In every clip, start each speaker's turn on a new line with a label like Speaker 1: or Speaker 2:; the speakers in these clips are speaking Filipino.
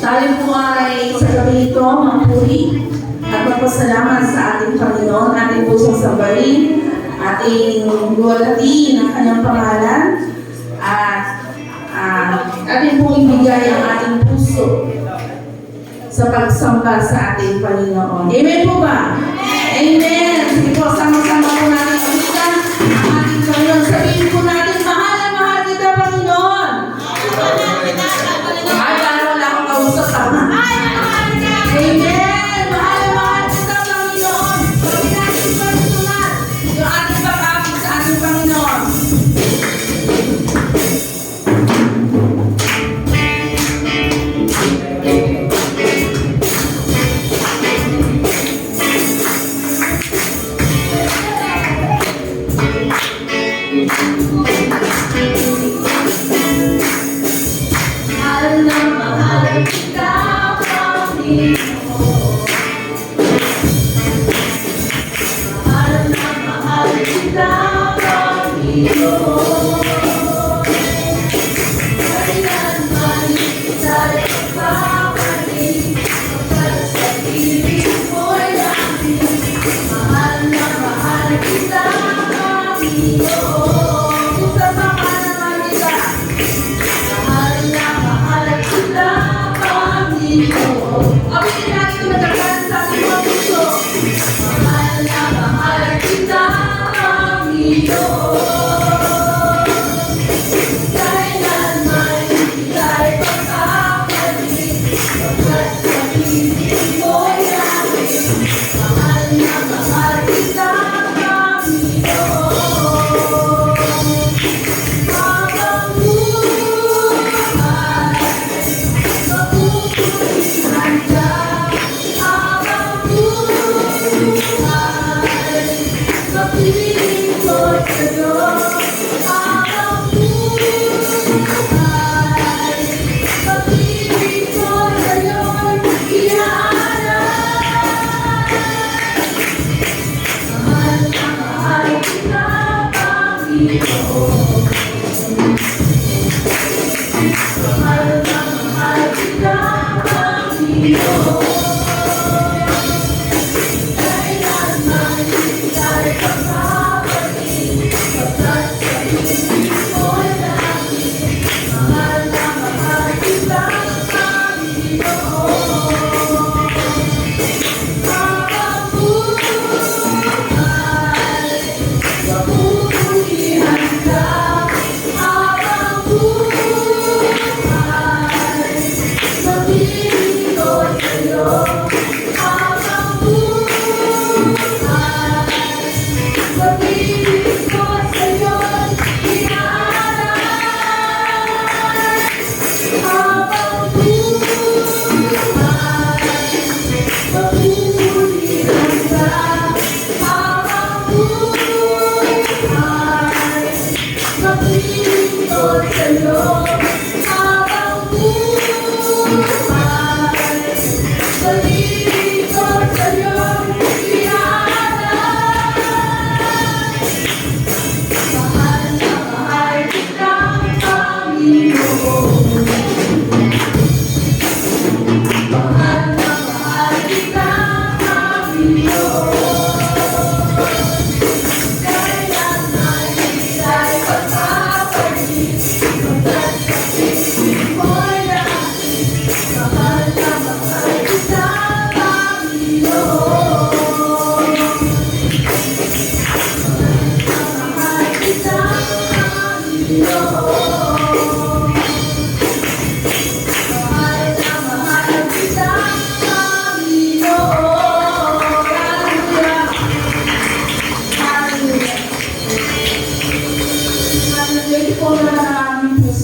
Speaker 1: Tayo po ay sa gabi ito magpuri at magpasalamat sa ating Panginoon, ating pusong sambahin, ating luwalhati ng kanyang pangalan, at ating pong ibigay ang ating puso sa pagsamba sa ating Panginoon. Amen po ba? Amen! Sige po, sama-sama po natin pagkitan ang ating Panginoon. Sabihin po natin, mahal na mahal kita, Panginoon! Ay, parang wala akong kausap, tama? Amen! Mahal na mahal kita, Panginoon! Sabihin natin personal yung ating pag-amin sa ating Panginoon.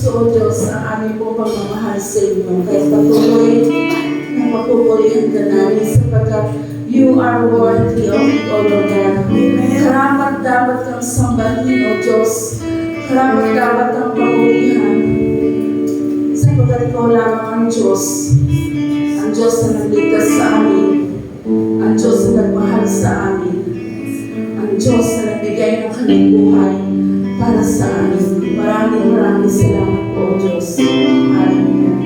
Speaker 1: O Diyos, ang aming po pagmamahal sa inyo. Kahit patuloy na mapupurihan ka namin sapagkat you are worthy of it, O Lord God. Karapat dapat kang sambahin, O Diyos. Karapat dapat kang papurihan. Sapagkat ikaw lamang ang Diyos. Ang Diyos na nagligtas sa amin. Ang Diyos na nagmahal sa amin. Ang Diyos na nagbigay ng kanyang buhay para sa amin. Maraming salamat po, Diyos. Hallelujah.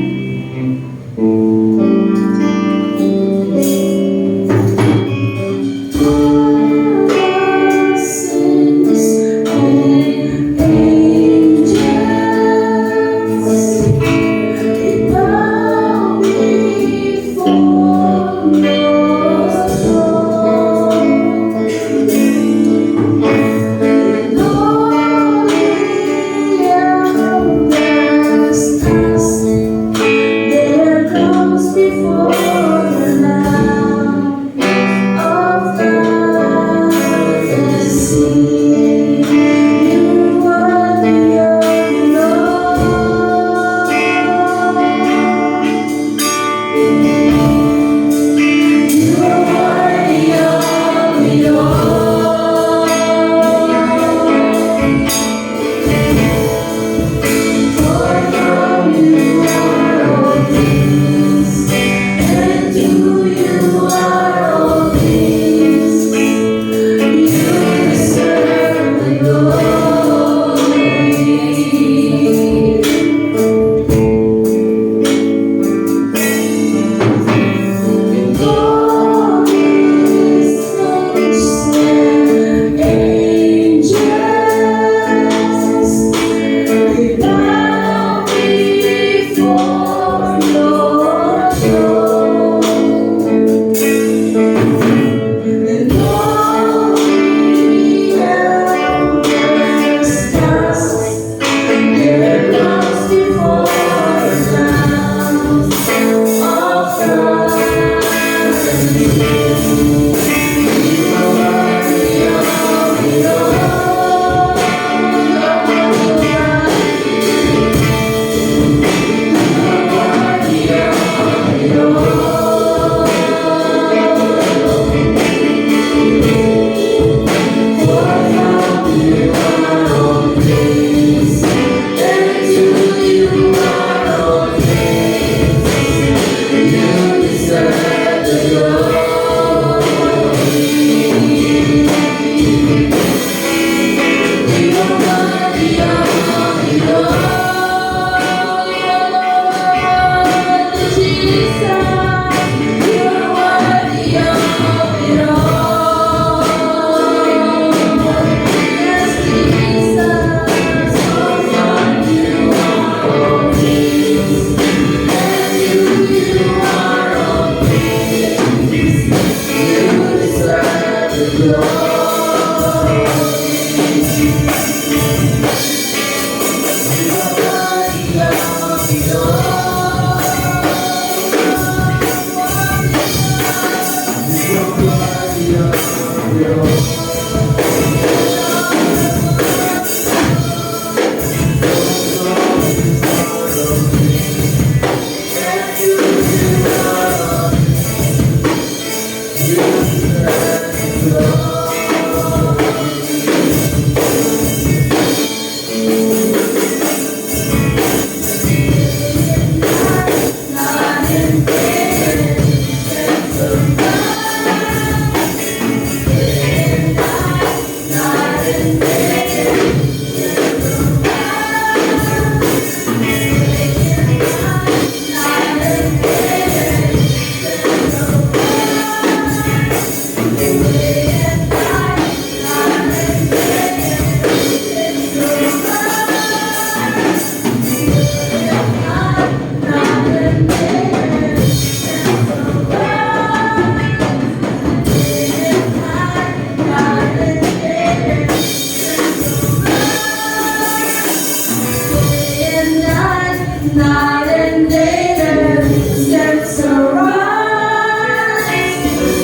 Speaker 1: night and day, their steps arise.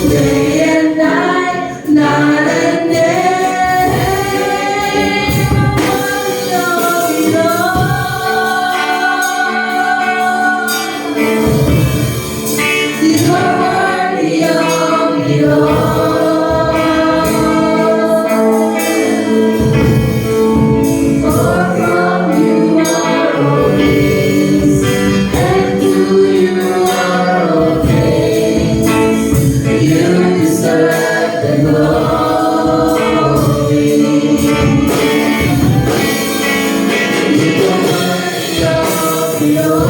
Speaker 1: Day and night, night and day. You are worthy of it all. For from you are all things, and to you are all things. You deserve the glory. You are worthy of it all.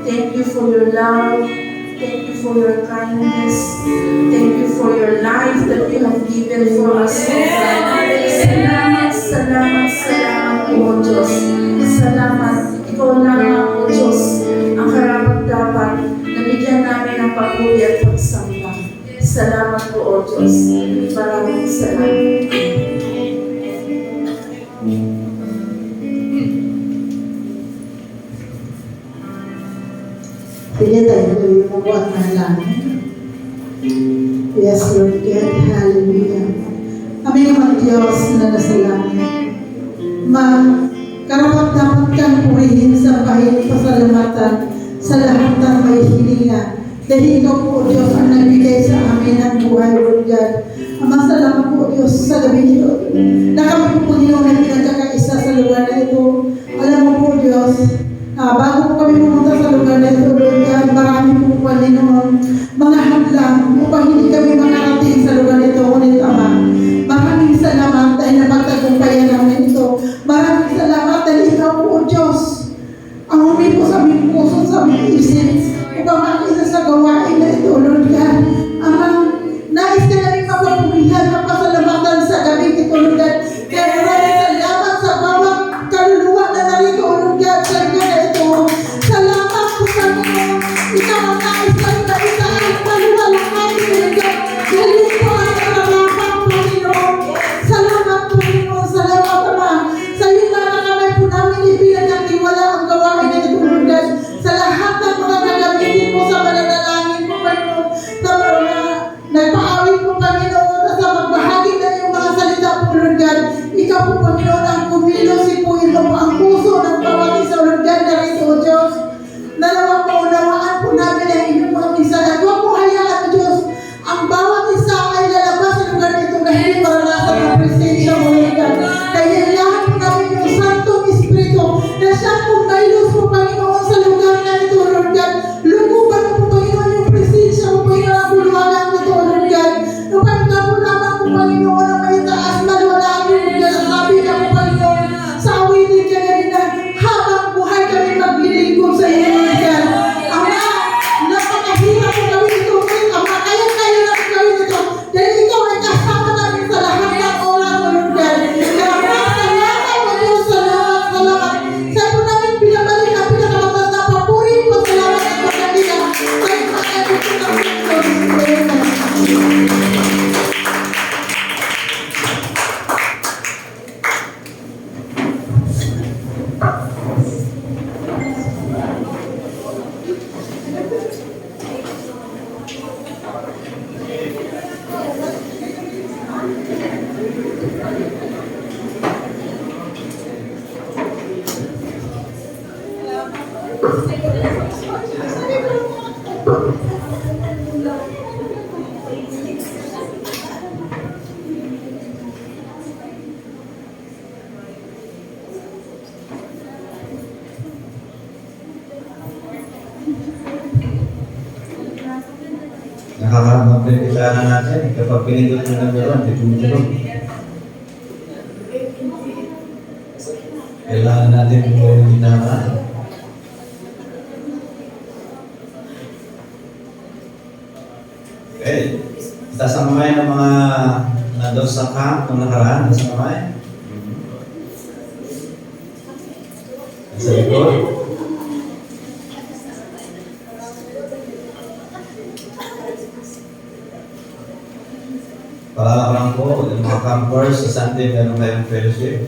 Speaker 1: Thank you for your love. Thank you for your kindness. Thank you for your life that you have given for us. Salamat, salamat, salamat po, Diyos. Salamat. Ikaw lamang po, Diyos, ang karapat-dapat na bigyan namin ng papuri at pagsamba. Salamat po, O Diyos. Maraming salamat.
Speaker 2: Sige tayo tuloy mabuhat ng langit. Yes, Lord God. Hallelujah. Aming naman Diyos na nasa langit. Karapat-dapat kang purihin sa bahin pasalamatan sa lahat ng may hilinga. Dahil ikaw po, Diyos, ang nagbigay sa amin ng buhay, Lord God. Amang salamat po, Diyos, sa gabi ito. Na kami po, Panginoon, ay pinagkakaisa sa lugar na ito. Alam mo po, Diyos, bago po kami pumunta sa lugar na ito, Lord God, marami po, Panginoon, mga hadlang upang hindi kami makarating sa lugar nito. Ngunit, Ama, maraming salamat dahil napagtagumpayan namin ito. Maraming salamat dahil ikaw po, Diyos, ang humipo sa aming puso, sa aming isip, upang makita sa gawain na ito, Lord God. Amang nais ka namin mapapurihan, mapasalamatan sa gabi ito, Lord God. Kaya maraming salamat sa bawat kaluluwa na narito, Lord God, sa gabi na ito. Salamat po sa
Speaker 3: Nakakapagpipila na natin kapag pinindot mo ng gano'n, tutulog. Kailangan natin yung gitara. Okay. Taas ang kamay ng mga nandun sa camp nung nakaraan. Taas ang kamay. Sa likod. Paalala ko lang po, yung mga campers sa Sunday meron kayong fellowship.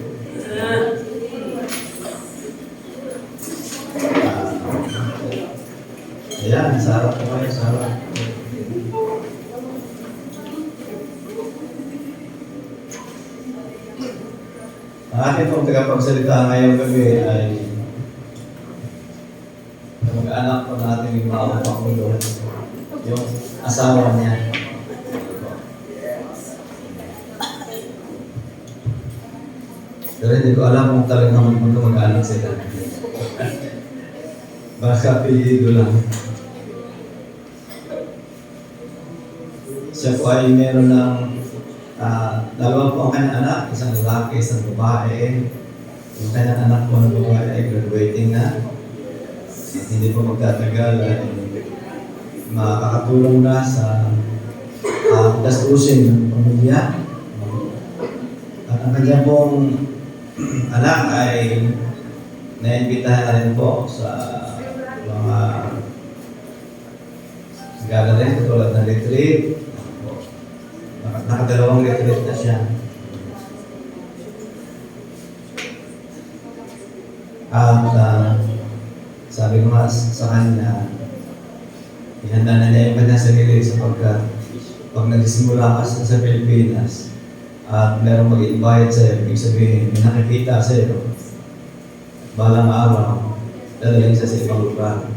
Speaker 3: Ayan, sa harap po kayo, sa harap. Ang ating pong tagapagsalita ngayong gabi ay mag-anak po natin yung mga Pangulo, yung asawa niya. Pero hindi ko alam kung talagang mag-anak sila. Baka pilido lang. Siya po ay meron ng dalawa po ang kanyang anak, isang lalaki, isang babae. Yung kanyang anak po ng babae ay graduating na. At hindi po magtatagal ay makakatulong na sa gastusin ng pamilya. At ang kanyang pong anak ay naimbitahan na rin po sa mga gathering tulad ng retreat. Nakadalawang retreat na siya. At sabi ko nga sa kanya, ihanda na niya yung kanyang sarili sapagkat pag nagsimula ka sa Pilipinas at merong mag-invite sa'yo, ibig sabihin, may nakikita sa'yo, balang araw, dadalhin sa ibang lugar.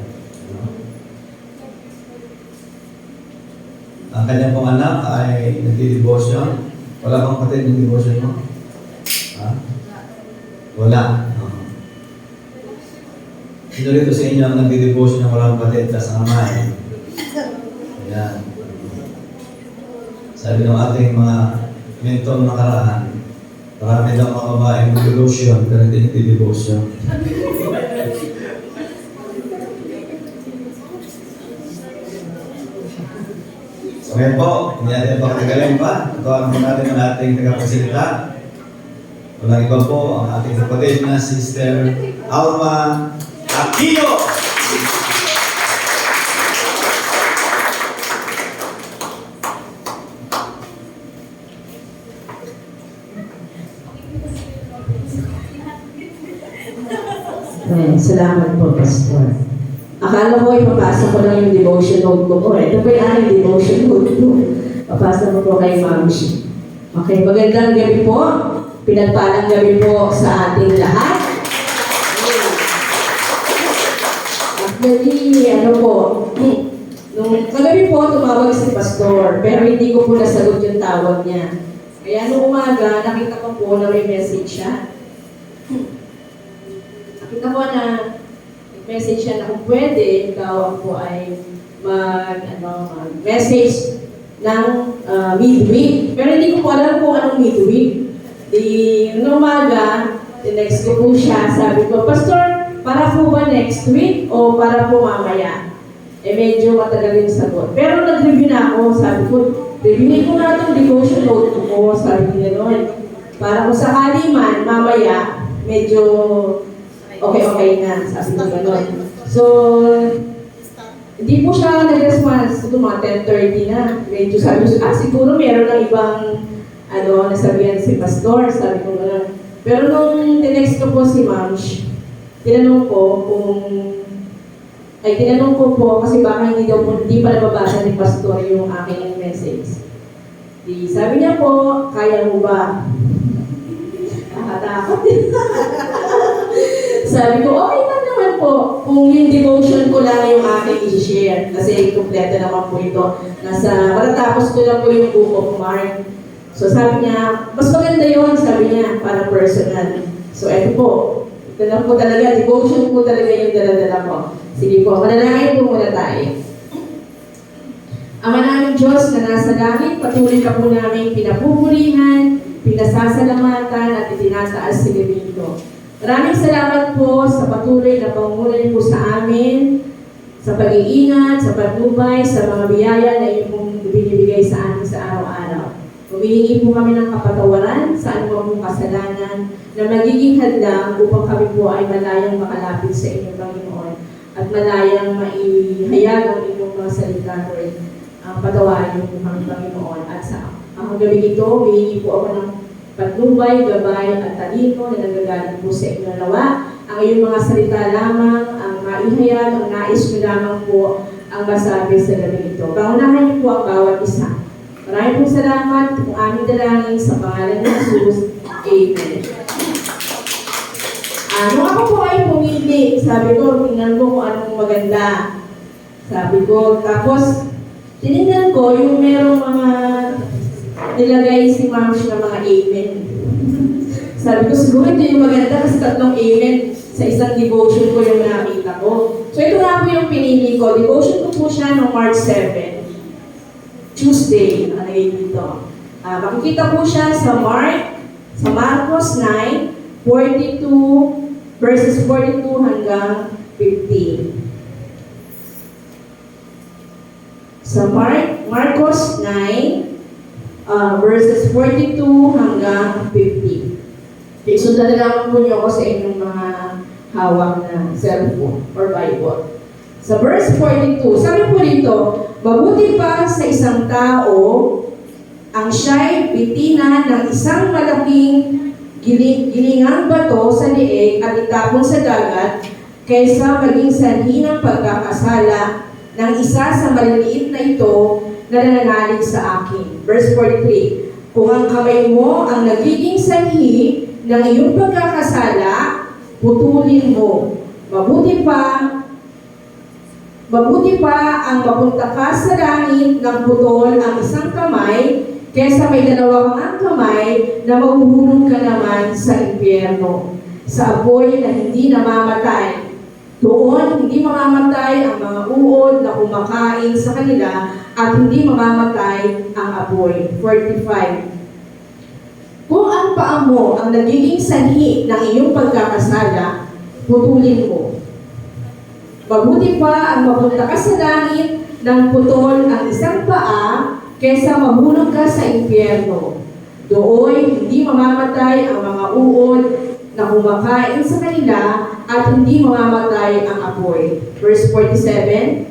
Speaker 3: Ang kanyang pong anak ay nagdi-devotion. Wala bang kapatid ng devotion mo? Ha? Wala. Sino rito sa inyo ang nagdi-devotion ng walang kapatid sa kamay? Ayan. Sabi ng ating mga mentor nakaraan, marami daw mga babaeng devotion pero hindi nagdi-devotion. So ngayon po, hindi natin pakatagaling pa. Ito ang natin ang ating tagapagsalita. Walang iba po ang ating kapatid na Sister Alma Aquino.
Speaker 1: Salamat po, Pastor. Akala ko ipapasa ko lang yung devotion note ko po. Ito po yung aking devotion note ko. Papasa mo po kay Ma'am Shi. Okay, magandang gabi po. Pinagpalang gabi po sa ating lahat. Actually, ano po, nung kagabi po tumawag si Pastor, pero hindi ko po nasagot yung tawag niya. Kaya nung umaga, nakita ko po na may message siya. Nakita ko na message siya na kung pwede, ikaw po ay mag-message ng midweek. Pero hindi ko po alam kung anong midweek. Nung umaga, tinext ko po siya, sabi ko, Pastor, para po ba next week o para po mamaya? Medyo matagal yung sagot. Pero nag-review na ako, sabi ko, reviewin ko na itong devotion note ko, sabi ko gano'n. Para kung sakali man, mamaya, medyo okay na, sabi ko gano'n. So, hindi po siya nag-response. Ito mga 10:30 na. Medyo sabi ko, siguro meron ng ibang nasabihan si Pastor, sabi ko gano'n. Pero nung tinext ko po si Ma'am, tinanong ko po kasi baka hindi pa nababasa ni Pastor yung aking message. Sabi niya po, kaya mo ba? Nakatakot. Sabi ko, okay lang naman po, kung yung devotion ko lang yung aking i-share, kasi kompleto naman po ito. Matatapos ko lang po yung Book of Mark. So sabi niya, mas maganda yun, sabi niya, para personal. So eto po, ito lang po talaga, devotion po talaga yung dala-dala ko. Sige po, manalangin po muna tayo. Ama namin Diyos na nasa langit, patuloy ka po namin pinapupurihan, pinasasalamatan at itinataas si Levito. Maraming salamat po sa patuloy na pangungunan po sa amin, sa pag-iingat, sa patnubay, sa mga biyaya na iyong pong binibigay sa amin sa araw-araw. Humihingi po kami ng kapatawaran sa anumang kasalanan na magiging hadlang upang kami po ay malayang makalapit sa inyong Panginoon at malayang maihayag ang inyong mga salita, Lord. Ang patawarin niyo po kami, Panginoon. At sa gabi ito, humihingi po ako ng patnubay, gabay at talino na nagagaling po sa inyo nawa. Ang iyong mga salita lamang, ang maihayag, ang nais ko lamang po ang masabi sa gabi ito. Pangunahan niyo po ang bawat isa. Maraming po salamat kung aming dalangin sa pangalan ng Jesus. Amen. Nung ako po ay pumili, sabi ko, tingnan ko kung anong maganda. Sabi ko, tapos, tinignan ko yung merong mga nilagay si Mams na mga amen. Sabi ko, siguro ito yung maganda kasi 3 amen sa isang devotion ko yung nakita ko. So ito nga po yung pinili ko. Devotion ko po siya noong March 7, Tuesday, nakalagay dito. Makikita po siya sa Marcos 9, 42, verses 42 hanggang 15. Sa Marcos 9, verses 42 hanggang 50. Isundan na naman po niyo ako sa inyong mga hawak na cellphone or Bible. Sa verse 42, sabi po dito, mabuti pa sa isang tao ang siya'y bitina ng isang malaking gilingang bato sa liig at itapon sa dagat kaysa maging sanhi ng pagkakasala ng isa sa maliliit na ito na nananalig sa akin. Verse 43, kung ang kamay mo ang nagiging sanhi ng iyong pagkakasala, putulin mo. Mabuti pa ang mapunta ka sa langit ng putol ang isang kamay kaysa may 2 kang kamay na mahuhulog ka naman sa impyerno, sa apoy na hindi namamatay. Doon, hindi mamamatay ang mga uod na kumakain sa kanila at hindi mamamatay ang apoy. 45. Kung ang paa mo ang nagiging sanhi ng iyong pagkakasala, putulin mo. Mabuti pa ang mapunta ka sa langit ng putol ang isang paa kaysa mahulog ka sa impyerno. Doon, hindi mamamatay ang mga uod na kumakain sa kanila at hindi mamamatay ang apoy. Verse 47,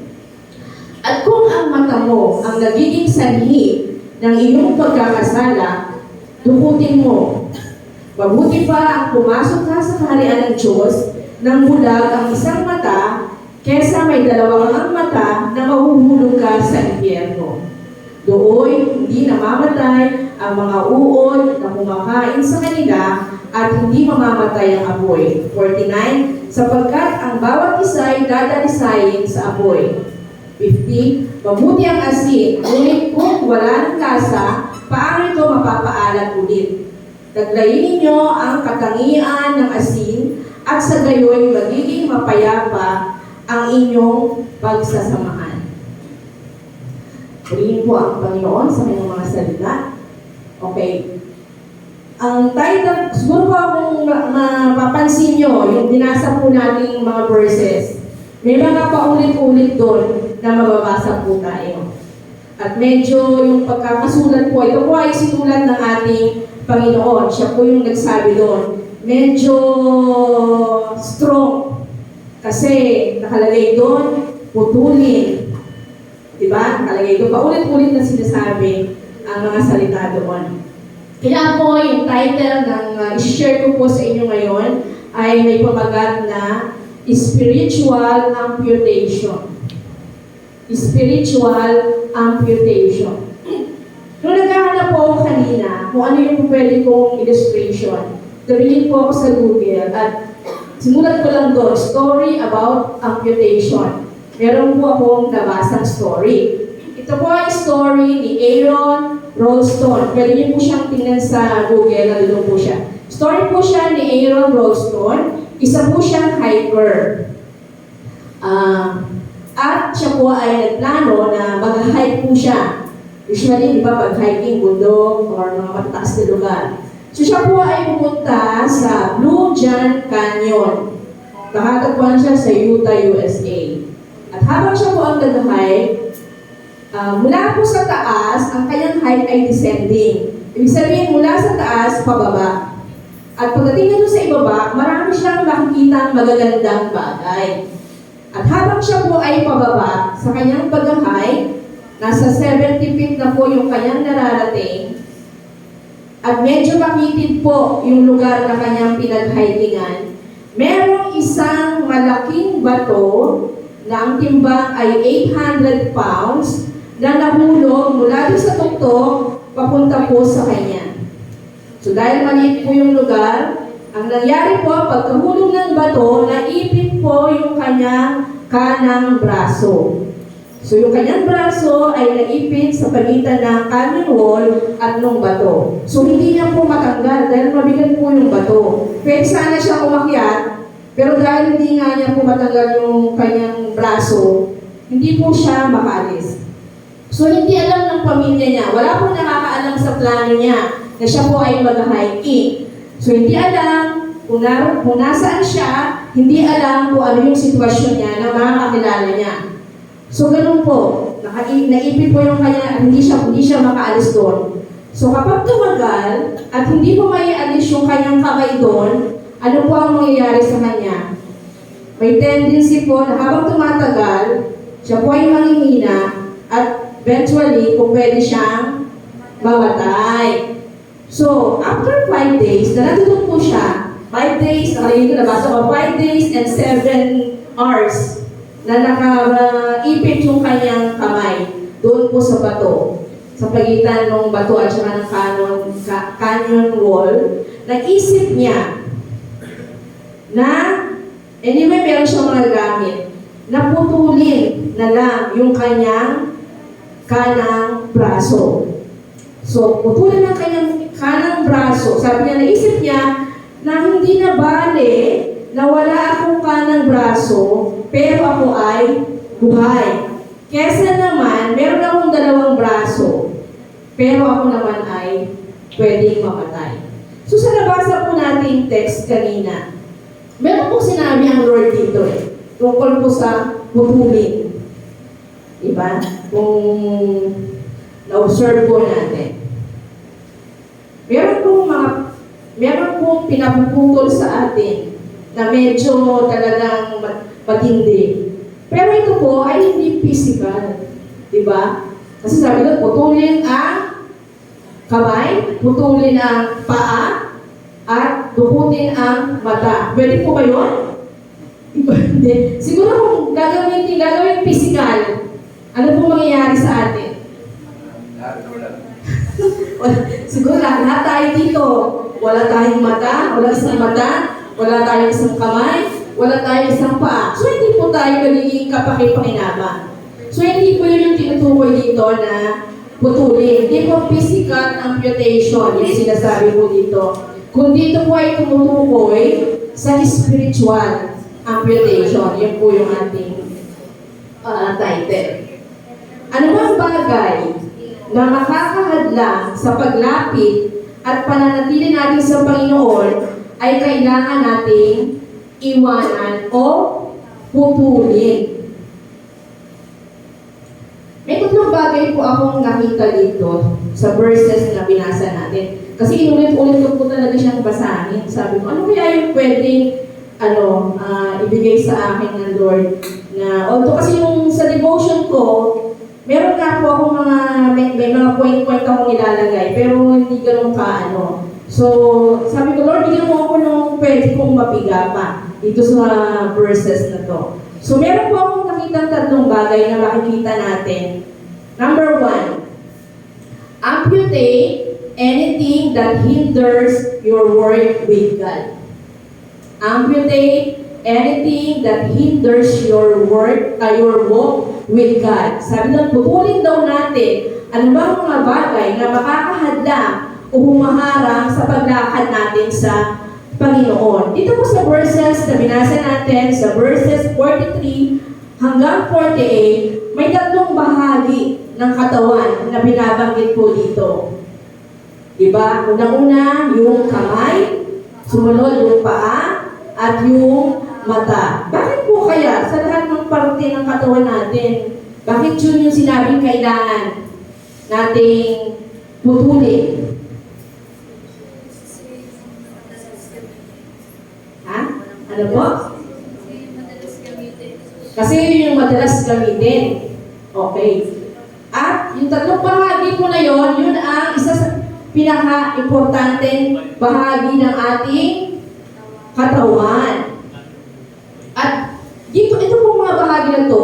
Speaker 1: at kung ang mata mo ang nagiging sanhi ng iyong pagkakasala, dukutin mo. Mabuti pa ang pumasok ka sa kaharian ng Diyos nang bulag ang isang mata kaysa may 2 kang mata na mahuhulog ka sa impyerno. Doon, hindi namamatay ang mga uod na kumakain sa kanila at hindi mamamatay ang apoy. 49, sapagkat ang bawat isa ay dadalisayin sa apoy. 50, mabuti ang asin, ngunit kung wala ng lasa, paano ito mapapaalat ulit? Taglayin ninyo ang katangian ng asin at sa gayoy magiging mapayapa ang inyong pagsasamahan. Purihin po ang Panginoon sa kanyang mga salita. Okay. Ang title, siguro po kung mapapansin nyo, yung dinasa po nating mga verses, may mga paulit-ulit doon na mababasa po tayo. At medyo yung pagkakasulat po, ito po ay sinulat ng ating Panginoon. Siya po yung nagsabi doon. Medyo strong. Kasi nakalagay doon, putulin. Diba? Nakalagay doon. Paulit-ulit na sinasabi ang mga salita doon. Kaya po yung title ng i-share ko po sa inyo ngayon ay may pamagat na Spiritual Amputation. Spiritual Amputation. Nung naghahanap po ako kanina kung ano yung pwede kong illustration, tumingin po ako sa Google at
Speaker 4: Simulat ko lang doon, story about amputation. Meron po akong nabasang story. Ito po ay story ni Aaron Ralston. Pwede niyo po siyang tingnan sa Google, nandun po siya. Story po siya ni Aaron Ralston. Isa po siyang hiker. At siya po ay nagplano na mag-hike po siya. Usually, di ba, pag hiking, bundok, or mga matataas na lugar. So siya po ay pumunta sa Blue John Canyon. Nakatagpuan siya sa Utah, USA. At habang siya po ang nag-hike, mula po sa taas, ang kanyang hike ay descending. Ibig sabihin, mula sa taas, pababa. At pagdating na doon sa ibaba, marami siyang makikitang magagandang bagay. At habang siya po ay pababa sa kanyang pag-hike, nasa 70 feet na po yung kanyang nararating, at medyo makitid po yung lugar na kanyang pinag-hikingan, merong isang malaking bato na ang timbang ay 800 pounds na nahulog mula doon sa tuktok papunta po sa kanya. So dahil maliit po yung lugar, ang nangyari po, pagkahulog ng bato, naipit po yung kanyang kanang braso. So yung kanyang braso ay naipit sa pagitan ng canyon wall at nung bato. So hindi niya po matanggal dahil mabigat po yung bato. Pwede sana siya umakyat, pero dahil hindi nga niya po matanggal yung kanyang braso, hindi po siya makaalis. So hindi alam ng pamilya niya, wala po nakakaalam sa plano niya na siya po ay mag-hiking. So hindi alam kung nasaan siya, hindi alam kung ano yung sitwasyon niya na makakakilala niya. So ganun po, naipit po yung kanya, hindi siya makaalis doon. So kapag tumagal at hindi po maialis yung kanyang kamay doon, ano po ang mangyayari sa kanya? May tendency po na habang tumatagal, siya po ay manghihina at eventually kung pwede siyang mamatay. So, after 5 days, na natutog po siya, 5 days, nakalagay ko na ba? So, 5 days and 7 hours na nakaipit yung kanyang kamay doon po sa bato, sa pagitan ng bato at saka ng canyon wall. Nag-isip niya na, anyway, meron siyang mga gamit, na putulin na lang yung kanyang kanang braso. So, putulin ang kanyang kanang braso. Sabi niya, naisip niya na hindi na bale na wala akong kanang braso, pero ako ay buhay. Kesa naman, meron akong dalawang braso, pero ako naman ay pwedeng mamatay. So, sa nabasa po nating text kanina, meron po sinabi ang Lord dito tungkol po sa putulin. Diba? Kung na-observe po natin. Meron pong pinapuputol sa atin na medyo talagang matindi. Pero ito po ay hindi physical. Diba? Kasi sabi doon, putulin ang kamay, putulin ang paa, at dukutin ang mata. Pwede po ba yun? Hindi. Siguro kung gagawin physical, ano po mangyayari sa atin? Siguro lahat tayo dito. Wala tayong mata, wala isang mata, wala tayong isang kamay, wala tayong isang paa. So hindi po tayo magiging kapaki-pakinabang. So hindi po yun yung tinutukoy dito na putulin. Hindi po physical amputation yung sinasabi po dito. Kundi ito po ay tumutukoy sa spiritual amputation. Yun po yung ating title. Ano bang bagay na makakahadlang sa paglapit at pananatili natin sa Panginoon ay kailangan nating iwanan o putulin? May tatlong bagay po akong nakita dito sa verses na binasa natin. Kasi inulit-ulit ko po talaga siyang basahin. Sabi ko, ano kaya yung pwedeng ibigay sa akin ng Lord? Na, although kasi yung sa devotion ko, meron nga po akong may mga point-point akong nilalagay, pero hindi ganun ka. So, sabi ko, Lord, bigyan mo ako nung pwede kong mapiga pa dito sa verses na to. So, meron po akong nakitang tatlong bagay na makikita natin. Number 1, amputate anything that hinders your work with God. amputate anything that hinders your walk with God. Sabi lang, putulin daw natin ano bang mga bagay na makakahadlang o humaharang sa paglakad natin sa Panginoon. Dito po sa verses na binasa natin, sa verses 43 hanggang 48, may tatlong bahagi ng katawan na binabanggit po dito. Diba? Unang-una, yung kamay, sumunod yung paa, at yung mata. Bakit po kaya sa lahat ng parte ng katawan natin, bakit yun yung sinabing kailangan nating putulin? Ha? Ano po? Kasi yun yung madalas gamitin. Okay. At yung tatlong bahagi po na yun, yun ang isa sa pinaka-importanteng bahagi ng ating katawan. At dito, ito pong mga bahagi na to,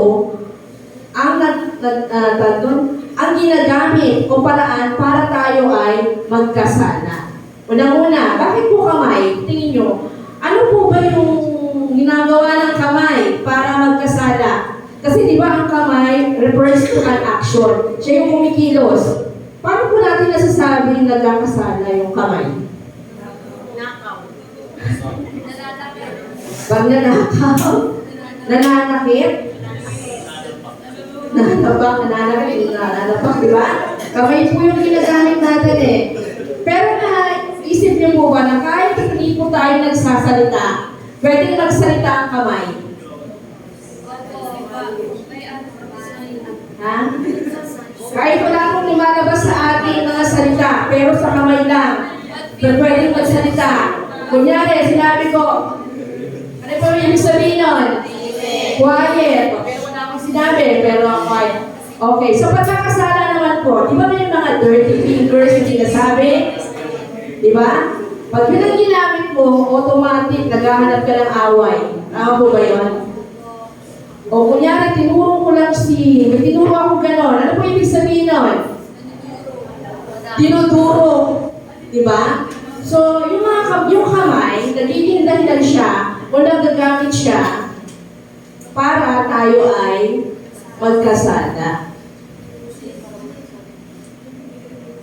Speaker 4: ang ginagamit o paraan para tayo ay magkasala. Unang-una, bakit po kamay? Tingin nyo, ano po ba yung ginagawa ng kamay para magkasala? Kasi di ba ang kamay refers to an action. Siya yung kumikilos. Paano po natin nasasabing nagkakasala yung kamay? Pag nanakaw, nananakit, nananapak, di ba? Kamay po yung ginagamit natin eh. Pero isip niyo po ba na kahit hindi po tayo nagsasalita, pwedeng magsalita ang kamay? Ha? Kahit wala pong lumalabas sa ating mga salita, pero sa kamay lang, pwedeng magsalita. Kunyari, sinabi ko, ano po yung sabihin nun? Quiet. Pero wala akong sinabi, pero quiet. Okay, so pagkakasala naman po, di ba may mga dirty fingers yung sinasabi? Di ba? Pag yun ang ginamit mo, automatic, naghahanap ka ng away. Tama po ba yun? O kunyari, tinuro ko lang may tinuro ako gano'n. Ano po ibig sabihin nun? Tinuturo. Di ba? So, yung kamay, nagiging dahilan siya o nagagamit siya para tayo ay magkasala.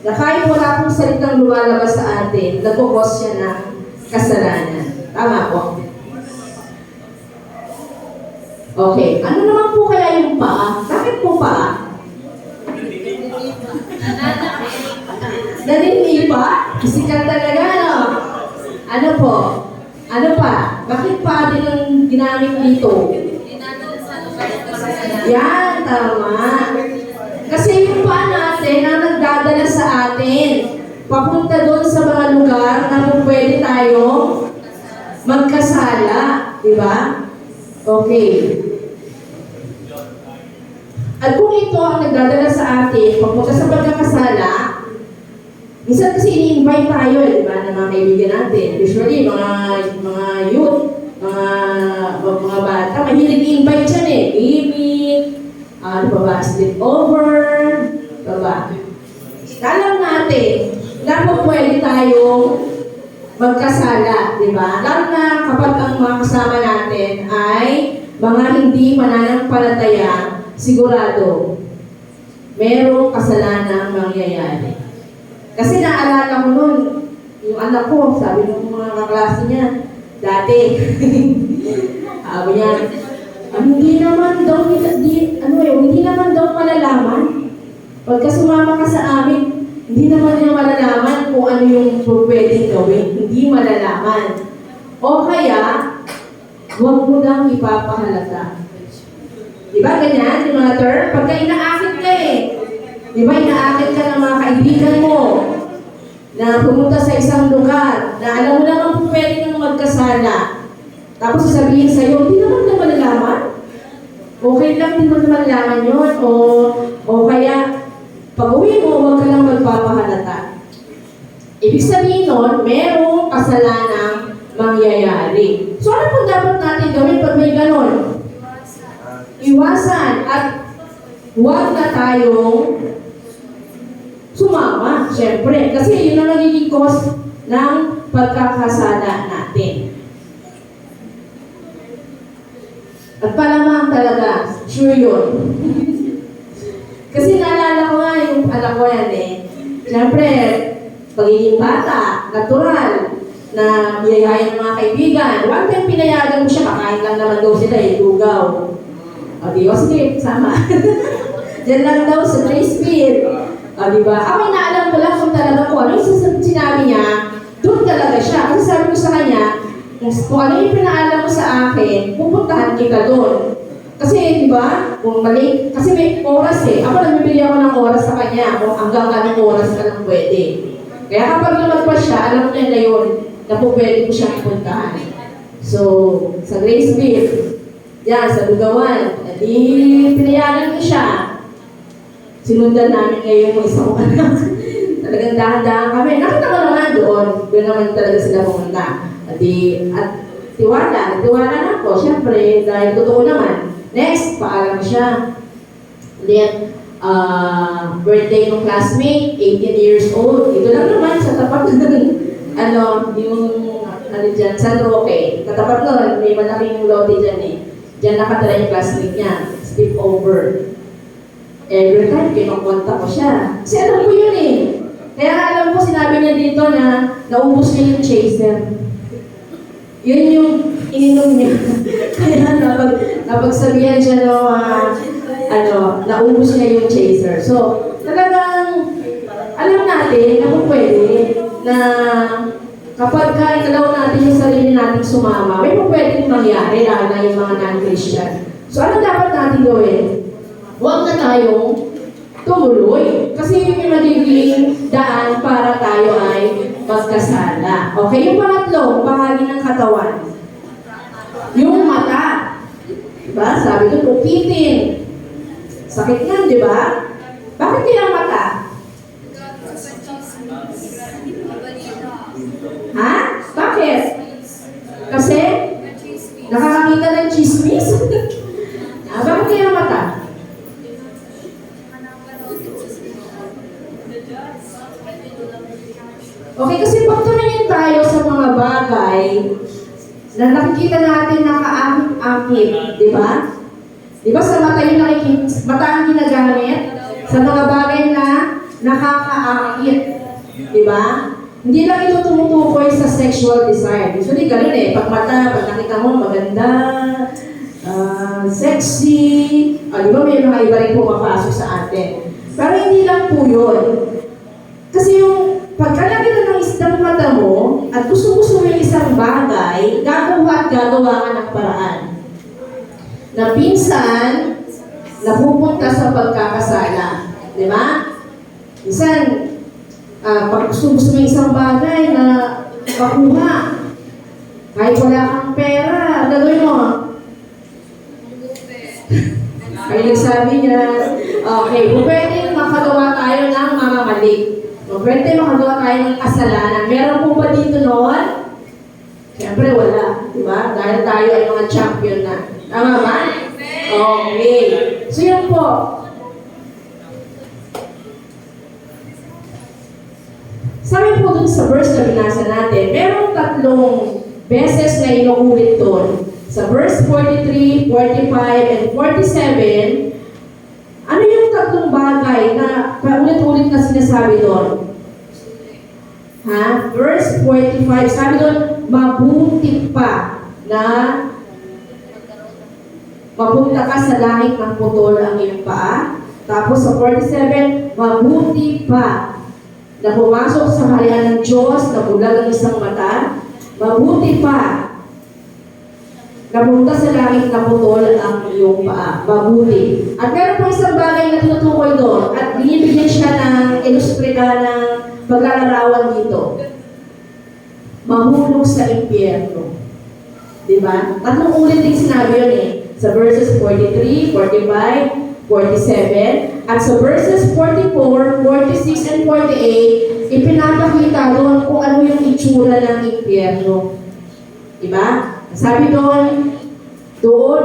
Speaker 4: Na kahit wala pong salitang lumalabas sa atin, nagkukos siya ng kasalanan. Tama po? Okay. Ano naman po kaya yung paa? Bakit po paa? Naninipa? Physical talaga, no? Ano po? Ano pa? Bakit pa din ang ginamit dito? Yan, tama. Kasi yung paa natin ang nagdadala sa atin. Papunta doon sa mga lugar na pwede tayo magkasala. Diba? Okay. At kung ito ang nagdadala sa atin, papunta sa pagkakasala, minsan kasi ini-invite tayo, di ba, ng mga kaibigan natin. Usually, mga youth, mga bata, mahilig i-invite yan eh. Gaming, ano pa ba, sleepover, pa ba? Alam natin, na po pwede tayong magkasala, di ba? Lalo na kapag ang mga kasama natin ay mga hindi mananampalataya, sigurado, merong kasalanang mangyayari. Kasi naalala ko nun, yung anak ko, sabi ng mga kaklase niya, dati, sabi niya, hindi naman daw malalaman. Pagka sumama ka sa amin, hindi naman niya malalaman kung ano yung pwedeng gawin. Hindi malalaman. O kaya, huwag mo lang ipapahalata. Diba ganyan, yung mga term? Pagka inaakit ka eh. Diba inaakit ka ng mga kaibigan mo na pumunta sa isang lugar na alam mo naman kung pwede kang magkasala. Tapos sasabihin sa'yo, hindi naman na malalaman. Okay lang, hindi naman malalaman yun. O kaya, pag-uwi mo, huwag ka lang magpapahalata. Ibig sabihin nun, merong kasalanang mangyayari. So ano po dapat natin gawin pag may ganon? Iwasan at huwag na tayong sumama, syempre. Kasi yun ang nagiging cause ng pagkakasala natin. At palamang talaga, sure yun. Kasi naalala ko nga yung anak ko yan eh. Siyempre, pagiging bata, natural, na biyayayan ng mga kaibigan. One time pinayagan mo siya, kakain lang naman daw sila eh, lugaw. O di, o sige, sama. Diyan lang daw sa Gracefield. O di ba? Ako inaalam ko lang kung talaga kung ano yung sinabi niya, doon talaga siya. Kasi sabi ko sa kanya, kung ano yung pinaalam mo sa akin, pupuntahan kita doon. Kasi, di ba, kung mali, kasi may oras eh. Ako nagbibigay ako ng oras sa kanya kung hanggang anong oras ka lang pwede. Kaya kapag lumagpas siya, alam niya na yun, na po pwede ko siyang puntahan. So, sa Gracefield, yan, sa Lugawan, di pinayagan ko siya. Sinundan namin ngayon yung isang anak. Talagang dahan-dahan kami. Nakita ko naman doon. Doon naman talaga sila pumunta. At tiwala na po. Siyempre, dahil totoo naman. Next, paalam siya. Then, birthday ng classmate, 18 years old. Ito lang naman sa tapat dyan, San Roque. Katapat nun, may malaking lote dyan eh. Diyan nakatala yung classmate niya. Step over. Every time, kinukwanta ko siya. Kasi alam ko yun eh. Kaya alam ko, sinabi niya dito na naubos niya yung chaser. Yun yung ininom niya. Kaya napagsabihan siya naubos niya yung chaser. So, talagang alam natin na kung pwede na kapag ikalaw natin yung sarili natin sumama, may kung pwedeng mangyari lalo na yung mga non-Christian. So, ano dapat natin gawin? Huwag na tayong tumuloy. Kasi yung magiging daan para tayo ay magkasala. Okay, yung pangatlo, bahagi ng katawan. Yung mata. Diba? Sabi ko, tukitin. Sakit yan, di ba? Bakit kaya mata? Ha? Bakit? Kasi? Nakakakita ng chismis? Bakit kaya mata? Okay, kasi pag tumingin tayo sa mga bagay na nakikita natin nakaakit-akit, di ba? Di ba sa mata yung mata ang ginagamit sa mga bagay na nakakaakit, di ba? Hindi lang ito tumutukoy sa sexual desire. Usually ganun eh, pag mata, pag nakita mo maganda, sexy, di ba may mga iba rin pumapasok sa atin. Pero hindi lang po yun. Kasi yung pagkalaki na ng isang mata mo at gusto-gusto mo yung isang bagay, gagawa ka ng paraan. Na pinsan, napupunta sa pagkakasala. Di ba? Minsan, pag gusto-gusto mo yung isang bagay na makuha, kahit wala kang pera, gagawin mo. Ay nagsabi niya, okay, kung pwede makagawa tayo ng mga mali. Kung pwede makagawa tayo ng kasalanan. Meron po ba dito noon? Siyempre wala. Diba? Dahil tayo ay mga champion na. Tama ba? Okay. So yun po. Sabi po dun sa verse na binasa natin, merong tatlong beses na inuulit doon. Sa verse 43, 45, and 47, ano yung tatlong bagay na paulit-ulit na sinasabi doon? Ha? Verse 45, sabi doon, mabuti pa na mapunta ka sa langit ng putol ang iyong paa. Tapos sa 47, mabuti pa na pumasok sa harian ng Diyos na bulag ang isang mata. Mabuti pa napunta sa langit na putol ang iyong paa. Mabuti. At meron pang isang bagay na tinutukoy doon at binibigyan siya ng ilustrita ng paglalarawan dito. Mahulog sa impyerno. Diba? Tatlong ulit din sinabi yun eh. Sa verses 43, 45, 47, at sa verses 44, 46, and 48, ipinapakita doon kung ano yung itsura ng impyerno. Diba? Sabi doon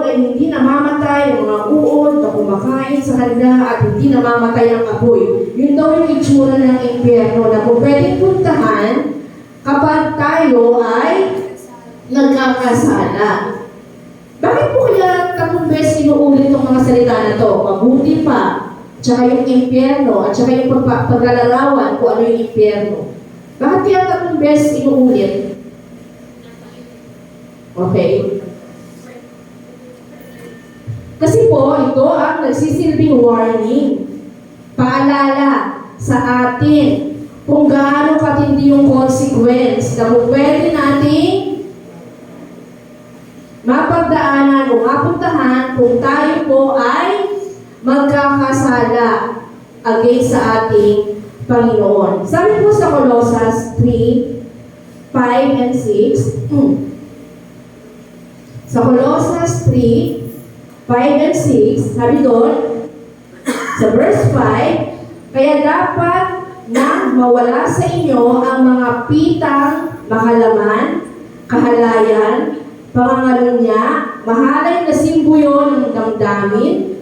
Speaker 4: ay hindi namamatay ang mga uod na kumakain sa kanila at hindi namamatay ang apoy. Yun daw yung itsura ng impyerno na kung pwedeng puntahan kapag tayo ay nagkakasala. Bakit po kaya tatlong beses inuulit itong mga salita na to. Mabuti pa, tsaka yung impyerno, at tsaka yung paglalarawan kung ano yung impyerno. Bakit kaya tatlong beses inuulit? Okay. Kasi po, ito ang nagsisilbing warning. Paalala sa atin kung gaano katindi yung consequence na kung pwede nating mapagdaanan o mapuntahan kung tayo po ay magkakasala against sa ating Panginoon. Sabi po sa Colossus 3, 5 and 6, sa Colossus 3, 5 and 6, sabi doon, sa verse 5, kaya dapat na mawala sa inyo ang mga pitang makalaman, kahalayan, pangangalunya, mahalay na simbuyo ng damdamin,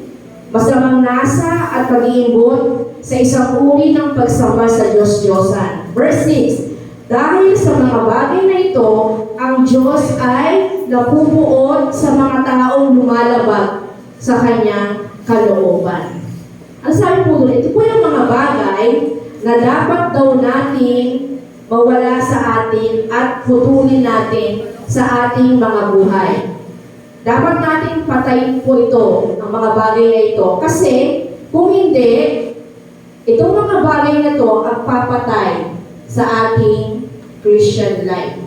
Speaker 4: masamang nasa at pag-iimbot sa isang uri ng pagsamba sa Diyos-Diyosan. Verse 6, dahil sa mga bagay na ito, ang Diyos ay napupuot sa mga taong lumalabag sa Kanyang kalooban. Ang sabi po doon, ito po yung mga bagay na dapat daw natin mawala sa atin at putulin natin sa ating mga buhay. Dapat natin patayin po ito, ang mga bagay na ito. Kasi kung hindi, itong mga bagay na ito ang papatay sa ating Christian life.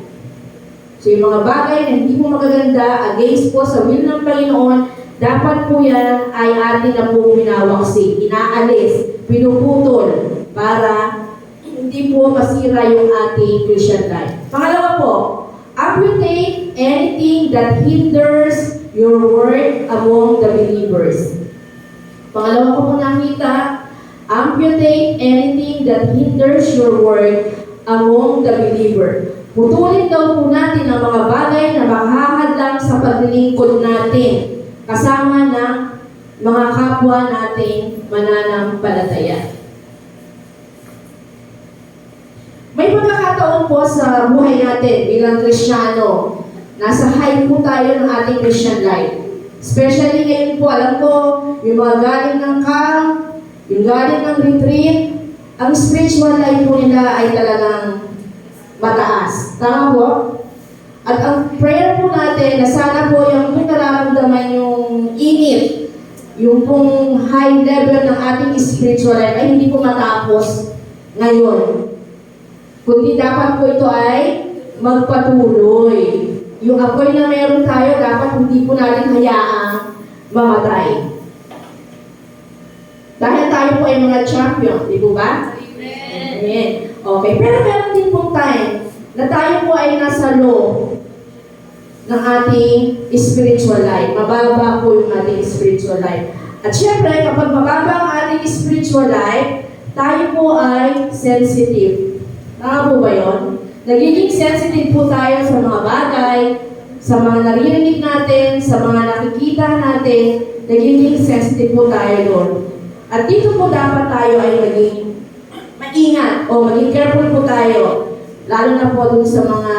Speaker 4: So yung mga bagay na hindi po magaganda, against po sa will ng Panginoon, dapat po yan ay atin na po winawaksi, inaalis, pinuputol, para hindi po masira yung ating Christian life. Pangalawa po, amputate anything that hinders your work among the believers. Pangalawa ko po nakita, amputate anything that hinders your work among the believer. Putulin daw po natin ang mga bagay na makahadlang sa paglilingkod natin kasama ng mga kapwa nating mananampalataya. May pagkakataon po sa buhay natin bilang Kristiyano, nasa high po tayo ng ating Christian life. Especially ngayon po, alam ko, yung mga galing ng camp, yung galing ng retreat, ang spiritual life po nila ay talagang mataas. Tama po? At ang prayer po natin na sana po yung kung nararamdaman yung init, yung pong high level ng ating spiritual life ay hindi po matapos ngayon. Kundi dapat po ito ay magpatuloy. Yung apoy na meron tayo, dapat hindi po natin hayaang mamatay. Dahil tayo po ay mga champion, di po ba? Amen. Okay, pero meron din pong time na tayo po ay nasa low ng ating spiritual life. Mababa po yung ating spiritual life. At syempre, kapag mababa ang ating spiritual life, tayo po ay sensitive. Tama po ba yun? Nagiging sensitive po tayo sa mga bagay, sa mga naririnig natin, sa mga nakikita natin, nagiging sensitive po tayo doon. At dito po dapat tayo ay maging maingat o maging careful po tayo. Lalo na po dun sa mga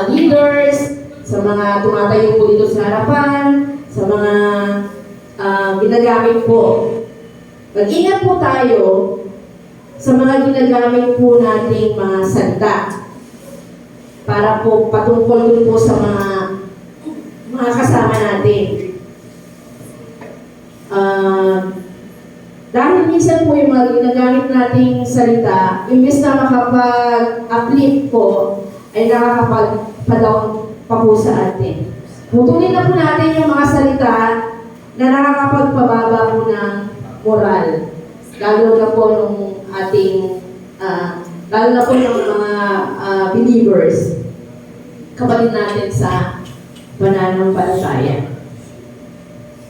Speaker 4: leaders, sa mga tumatayo po dito sa harapan, sa mga ginagamit po. Mag-ingat po tayo sa mga ginagamit po nating mga salita para po patungkol dun po sa mga kasama natin. Dahil minsan po yung mga ginagamit nating salita, imbes na makapag-uplift po, ay nakakapag-down pa po sa atin. Putulin na po natin yung mga salita na nakakapagpababa po ng moral. Lalo na po nung ating, lalo na po ng mga believers, kapatid natin sa pananampalataya.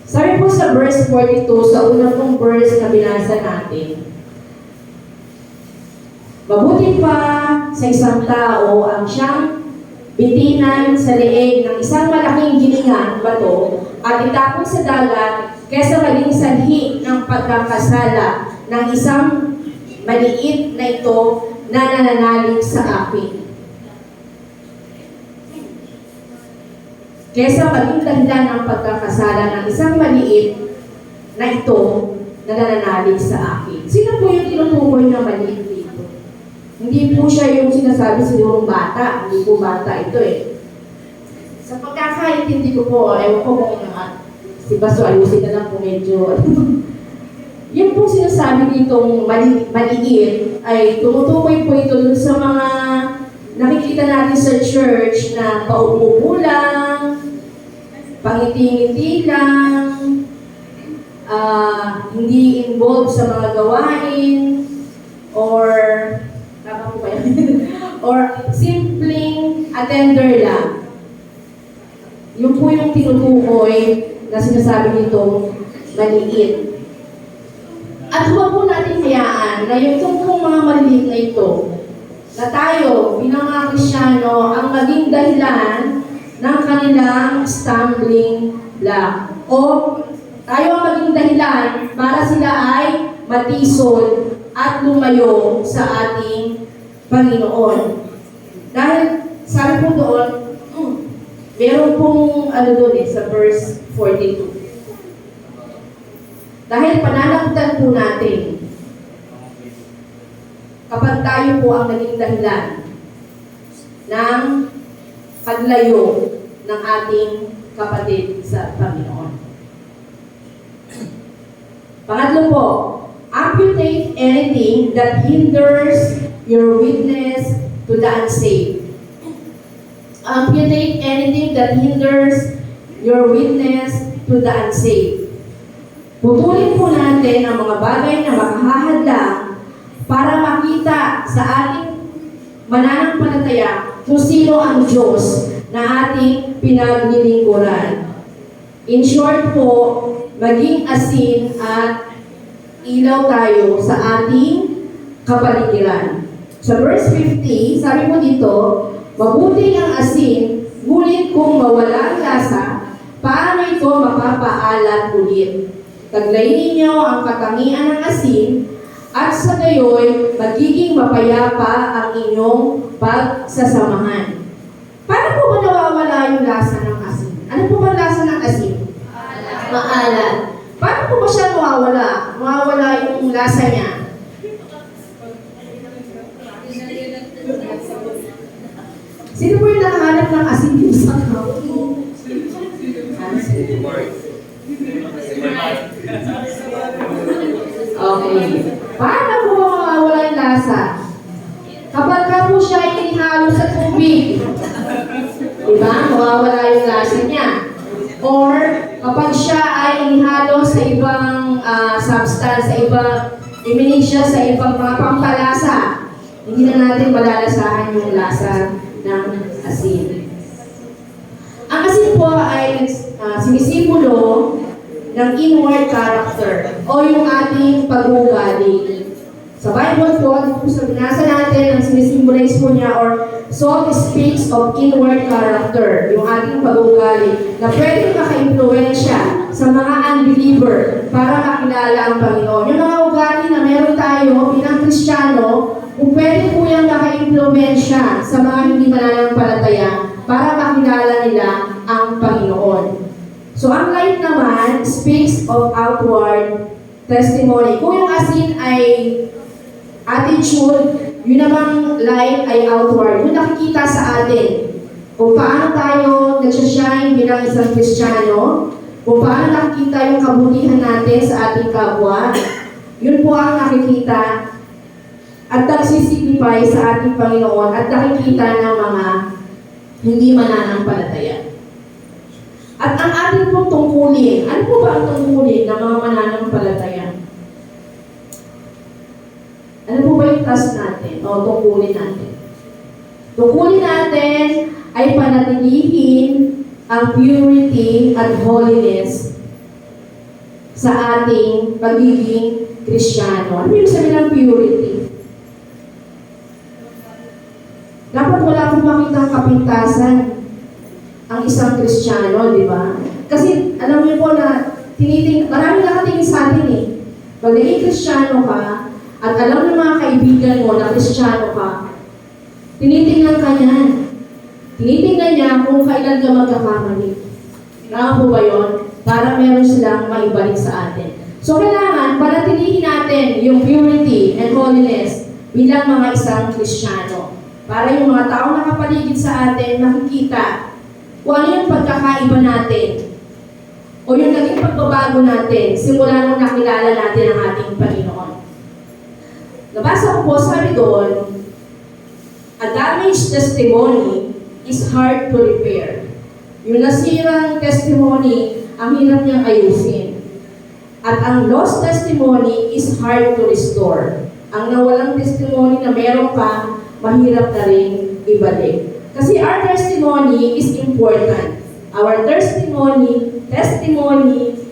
Speaker 4: Sabi po sa verse 42, sa unang pong verse na binasa natin, mabuti pa sa isang tao ang siyang bitinan sa leeg ng isang malaking giningang bato at itapon sa dagat kaysa maging sanhi ng pagkakasala ng isang maliit na ito na nananalig sa akin. kesa maging dahilan ng pagkakasala ng isang maliit na ito na nananalig sa akin. Sino po yung tinutukoy na maliit dito? Hindi po siya yung sinasabi sigurong bata. Hindi po bata ito eh. Sa pagkakaintindi ko po, ewan ko kung si Baso ayusin na lang po medyo. Yung po sinasabi ditong maliit ay tumutukoy po ito dun sa mga nakikita natin sa church na paupo lang, pangiti-ngiti lang, hindi involved sa mga gawain, or tama po ba yan? Or simpleng attender lang. Yun po yung tinutukoy na sinasabi nitong maliit. At huwag po natin hayaan na yung tungkong mga maliliit na ito, na tayo, bilang mga Kristyano, ang maging dahilan ng kanilang stumbling block. O tayo ang maging dahilan para sila ay matisod at lumayo sa ating Panginoon. Dahil, sabi po doon, meron pong doon sa verse 42. Dahil pananagutan po natin kapag tayo po ang naging dahilan ng paglayo ng ating kapatid sa Panginoon. Pangatlo po, amputate anything that hinders your witness to the unsaved. Amputate anything that hinders your witness to the unsaved. Putulin po natin ang mga bagay na makahahadlang para makita sa ating mananampalataya kung sino ang Diyos na ating pinaglilingkuran. In short po, maging asin at ilaw tayo sa ating kapaligiran. Sa verse 50, sabi mo dito, mabuti ang asin, ngunit kung mawala ang lasa, paano ito mapapaalat ulit? Taglayin ninyo ang katangian ng asin, at sa gayoy, magiging mapayapa ang inyong pagsasamahan. Paano po ba nawawala yung lasa ng asin? Ano po ba lasa ng asin? Maalat. Paano po ba siya nawawala? Nawawala yung lasa niya? Sino po yung nakahanap ng asin yung sa kao? Okay. Paano po mawawala yung lasa? Kapag ka po siya inihalo sa tubig, diba? Mawawala yung lasa niya. Or kapag siya ay inihalo sa ibang substance, sa ibang iminig siya sa ibang mga pampalasa, hindi na natin malalasahan yung lasa ng asin. Ang asin po ay sinisimbolo ng inward character o yung ating pag-uugali. Sa Bible po, sa binasa natin, ang sinisimbolize po niya or salt speaks of inward character, yung ating pag-uugali, na pwede maka-influensya sa mga unbeliever para makilala ang Panginoon. Yung mga ugali na meron tayo bilang Kristiyano, kung pwede po yung maka-influensya sa mga hindi mananampalataya para makilala nila ang Panginoon. So, ang light naman speaks of outward testimony. Kung yung asin ay attitude, yun namang light ay outward. Yung nakikita sa atin. Kung paano tayo nag-shine bilang isang Kristiyano, kung paano nakikita yung kabutihan natin sa ating kapwa, yun po ang nakikita at nagsisignify sa ating Panginoon at nakikita ng mga hindi mananampalataya. At ang ating pong tungkulin, ano po ba ang tungkulin ng mga mananampalataya? Ano po ba yung task natin o tungkulin natin? Tungkulin natin ay panatilihin ang purity at holiness sa ating pagiging Kristiyano. Ano yung sabi ng purity? Dapat wala pong makitang kapintasan ang isang Kristiyano, di ba? Kasi alam niyo po na marami nakatingin sa atin eh. Pag naging Kristiyano ka, at alam ng mga kaibigan mo na Kristiyano ka, tinitingnan ka niyan. Tinitingnan niya kung kailan ka magkakamali. Tama po ba yun? Para meron silang maibalik sa atin. So kailangan panatilihin natin yung purity and holiness bilang mga isang Kristiyano. Para yung mga taong nakapaligid sa atin makikita kung ano yung pagkakaiba natin o yung naging pagbabago natin simula nung nakilala natin ang ating Panginoon. Nabasa ko po, sabi doon, a damaged testimony is hard to repair. Yung nasirang testimony, ang hirap niyang ayusin. At ang lost testimony is hard to restore. Ang nawalang testimony na meron ka, mahirap na rin ibalik. Kasi our testimony is important. Our testimony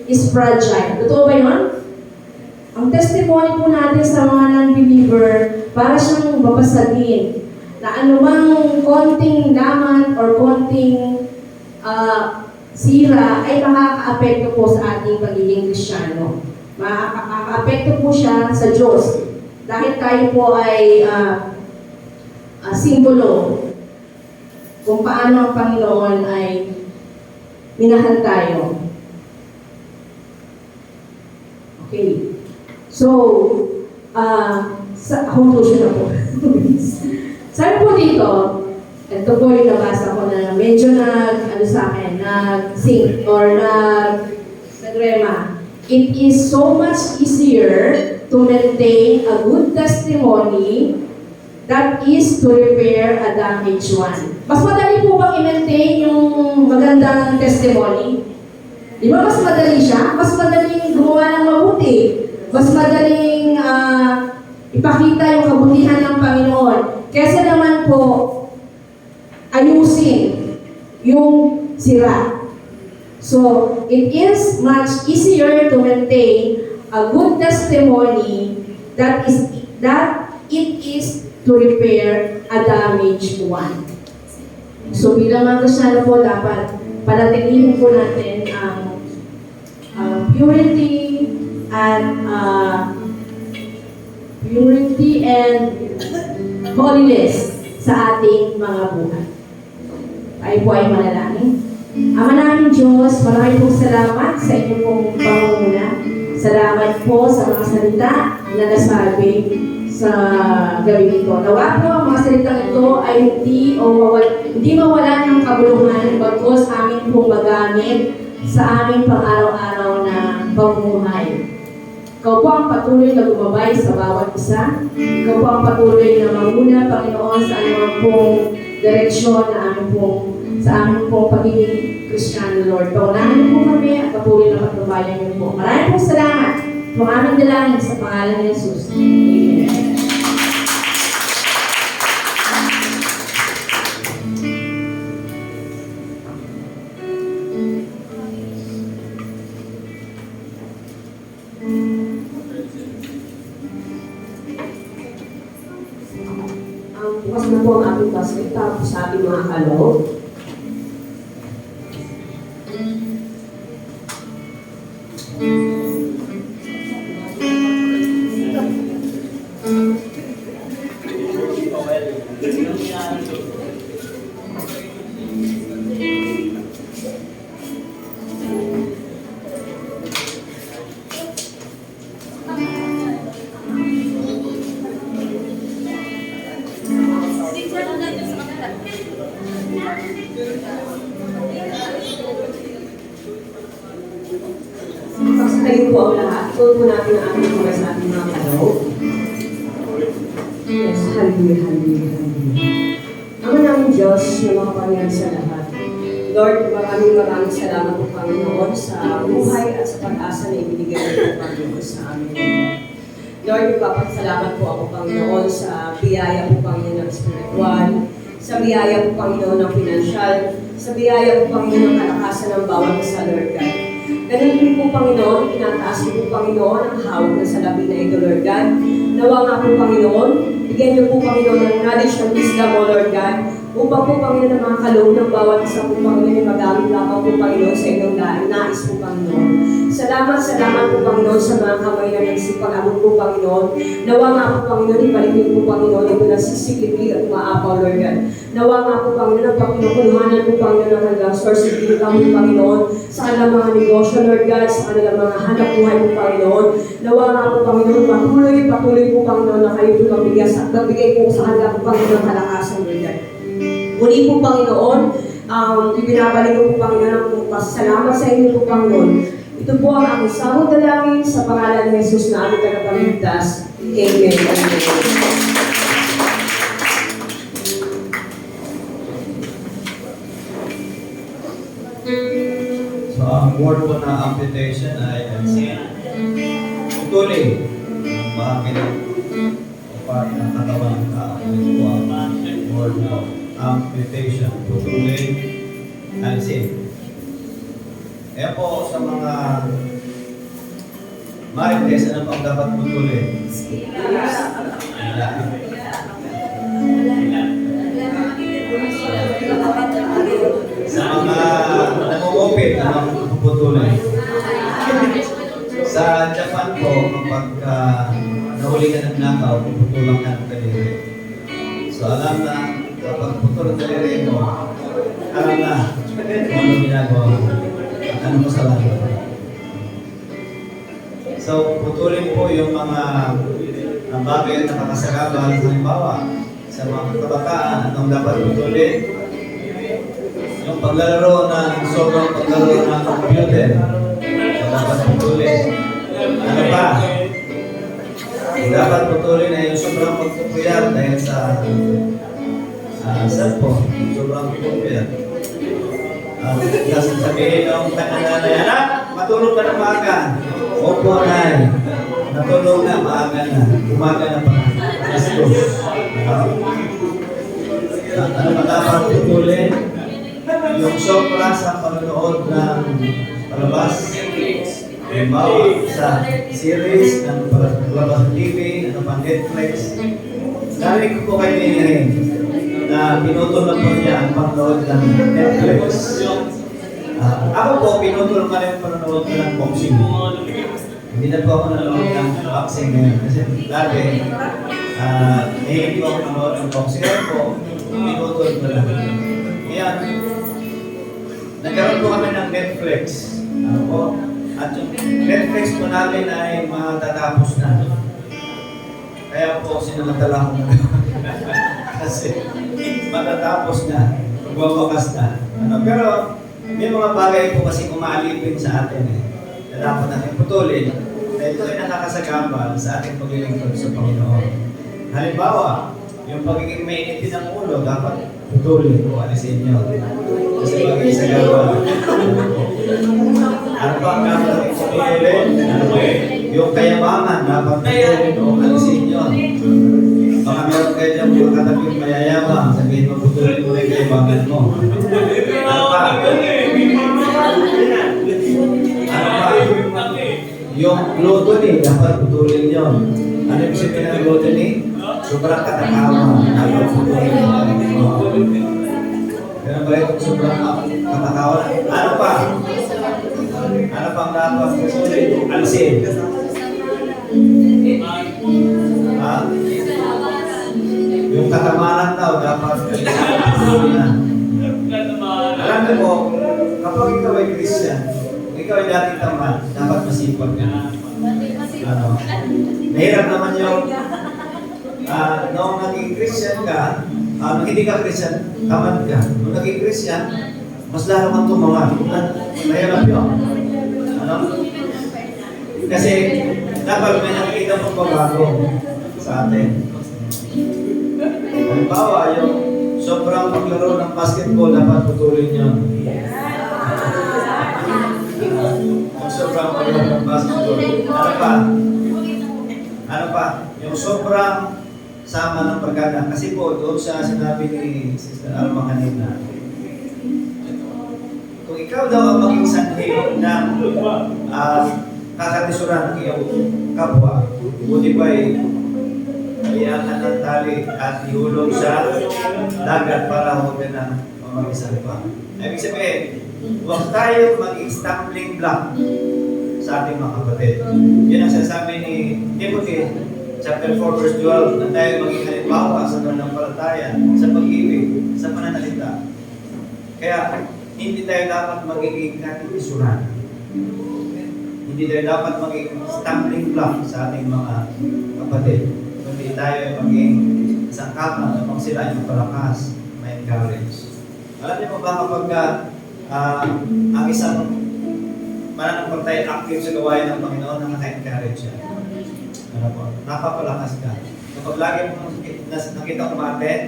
Speaker 4: is fragile. Totoo ba yun? Ang testimony po natin sa mga non-believer, para siyang babasagin na anumang konting laman or konting sira ay makaka-apekto po sa ating pagiging Kristiyano. Makaka-apekto po siya sa Diyos. Dahil tayo po ay simbolo kung paano ang Panginoon ay minahal tayo. Okay. So, sa conclusion na po. Sabi po dito, ito po yung nabasa ko na medyo sa akin, nag-sync or nag-rema. It is so much easier to maintain a good testimony that is to repair a damaged one. Mas madali po bang i-maintain yung magandang testimony? Di ba mas madali siya? Mas madaling gumawa ng mabuti. Mas madaling ipakita yung kabutihan ng Panginoon. Kesa naman po, ayusin yung sira. So, it is much easier to maintain a good testimony that it is to repair a damaged one. So, bilang mga Kristiyano po, dapat panatilihin po natin ang purity and holiness sa ating mga buhay. Tayo po ay manalangin. Ama namin Diyos, maraming pong salamat sa inyong pong pangunguna. Salamat po sa mga salita na nasabi sa gabi ito. Nawa po ang mga salitang ito ay hindi mawala ng kabuluhan bagkos amin pong magamit sa aming pang-araw-araw na pamumuhay. Ikaw po ang patuloy na gumabay sa bawat isa. Ikaw po ang patuloy na manguna, Panginoon, sa anumang pong direksyon na sa aming pong pagiging Kristiyano, Lord. Paunahan po kami at patuloy na patnubayan niyo po. Maraming po salamat. Ito ang aming dalangin sa pangalan ni Jesus. Amen.
Speaker 5: Bukas na po ang ating basket tapos sa ating mga kaloob. Pagsasayin po ang lahat. Ituon po natin ang ating buhay sa ating mga kaloob. Yes, hallelujah, hallelujah, hallelujah. Ama namin Diyos na makapangyari sa lahat. Lord, maraming salamat po Panginoon sa buhay at sa pag-asa na ibinigay mo po Panginoon sa amin. Lord, nagpapasalamat po ako Panginoon sa biyaya po Panginoon ng spiritual, sa biyaya po Panginoon ng financial, sa biyaya po Panginoon ng kalakasan ng bawat isa, Lord God. Ganun din po Panginoon, tinataas niyo po Panginoon ang hawak na salapi na ito, Lord God. Nawa nga po Panginoon, bigyan niyo po Panginoon ng knowledge ng wisdom mo, Lord God, upang po, Panginoon, ang mga kaloob ng bawat isa po, Panginoon, ay magamit lamang po, Panginoon, sa inyong nais po, Panginoon. Salamat po, Panginoon, sa mga kamay na nagsipag-abot po, Panginoon. Nawa nga po, Panginoon, ibalik niyo po, Panginoon, ito na sisiklipi at maapaw, Lord God. Nawa nga po, Panginoon, ang pagpinukuluhanan po, Panginoon, ng kanilang source of income po, Panginoon, sa kanilang mga negosyo, Lord God, sa kanilang mga hanap buhay po, Panginoon. Nawa nga po, Panginoon, patuloy po, Panginoon, na kayo po magbigay po sa kanila po, Panginoon, kalakasan, Lord God. Muli po, Panginoon, ibinabalik ko po, Panginoon, ang pasasalamat sa inyo po, Panginoon. Ito po ang aking sahod na langit sa pangalan ni Jesus na aming tagapagligtas. Amen. Amen.
Speaker 3: So, ang word po na amputation ay putulin ang bahagi ng part ng katawan ng tao. Ito po ang word na amputation. Putulin, alisin. Kaya po sa mga marites, ano pang dapat putulin? Sa mga namumupit, ano puputulin? Sa Japan po, kapag nahuli ka ng nakaw, puputulang ka ng daliri. So alam na, kapag putol ang daliri mo, alam na kung ano ginagawa mo. Ano mo sa lahat? So, putulin po yung mga bagay na nakakasagabal. Halimbawa, sa mga kabataan, anong dapat putulin? Yung paglalaro ng sobrang paglalaro ng computer, dapat putulin. Ano pa? Yung dapat putulin ay yung sobrang pagpupuyat dahil sa cellphone, sobrang pagpupuyat. Kasi sabihin ng nanay, anak, matulog ka na maaga. Opo, nay. Natulog na, maaga na. Umaga na pa. Ano ba dapat putulin? Yung sobra sa panonood ng palabas. Halimbawa sa series, ng palabas ng TV, ano pa Netflix. Narinig ko po kay Ninirin na pinutol na po niya ang panonood ng Netflix. Ako po, pinutol ka rin panonood ng boxing. Hindi na po ako nanonood ng boxing ngayon. Kasi dati, hindi ko ako nanonood ng boxing. Kaya po, pinutol ko lang. Kaya, nagkaroon po kami ng Netflix. Ano po? At yung Netflix po namin ay matatapos na. Kaya po, sinamantala ko na. Kasi, matatapos na. Magwawakas na. Pero, may mga bagay po kasi umaalipin sa atin na dapat natin putulin na ito ay nakakasagabal sa ating paglilingkod sa Panginoon. Halimbawa, yung pagiging mainitin ng ulo, dapat putulin o alisin nyo. Kasi pagiging sagabal. Ano ba ang dapat natin putulin? Yung kayamanan, dapat putulin o alisin nyo. Baka meron kayo dyan yung katabing mayayabang, sabihin mo putulin mo rin kayabangan mo. Ano pa? Yung gluttony, dapat putulin yun. Ano yung sabihin ng gluttony? Sobrang katakawa. Dapat putulin yun. Pero ba yung sobrang katakawa? Ano pa? Ano pang dapat putulin? Alisin. Yung katamaran daw, dapat putulin na. Alam mo po, kapag ikaw ay Christian, ikaw ay dating tamad, dapat masipag ka na. Mahirap naman yung noong naging Christian ka, nung hindi ka Christian, tamad ka. Nung naging Christian, mas lalo kang tumawag. Mahirap yun. Kasi dapat may nakikita pagbabago sa atin. Halimbawa, yung sobrang paglaro ng basketball, dapat putulin yun. Yung sobrang paglaro ng basketball. Ano pa? Ano pa? Yung sobrang sama ng pagkada. Kasi po, doon sa sinabi ni Sister Alma kanina, kung ikaw daw ang maging sanhi ng kakatisuran ng iyong kapwa, buti pa Kaliyakan ng tali at ihulog sa dagat para huwag ka na mamagisan pa. Ibig sabihin, huwag tayo mag-stumbling block sa ating mga kapatid. Yan ang sasabi ni Timothy, chapter 4, verse 12, na tayo maging halimbawa sa pananampalataya, sa pag-ibig, sa pananalita. Kaya, hindi tayo dapat magiging katitisuran. Hindi tayo dapat maging stumbling block sa ating mga kapatid. Kundi tayo ay maging sangkapan upang sila ay mapalakas, may encourage. Alam niyo po ba kapag ang isang mananampalataya active sa gawain ng Panginoon, nakaka-encourage siya. Ano po? Napapalakas ka. Kapag lagi mo nakita umaten,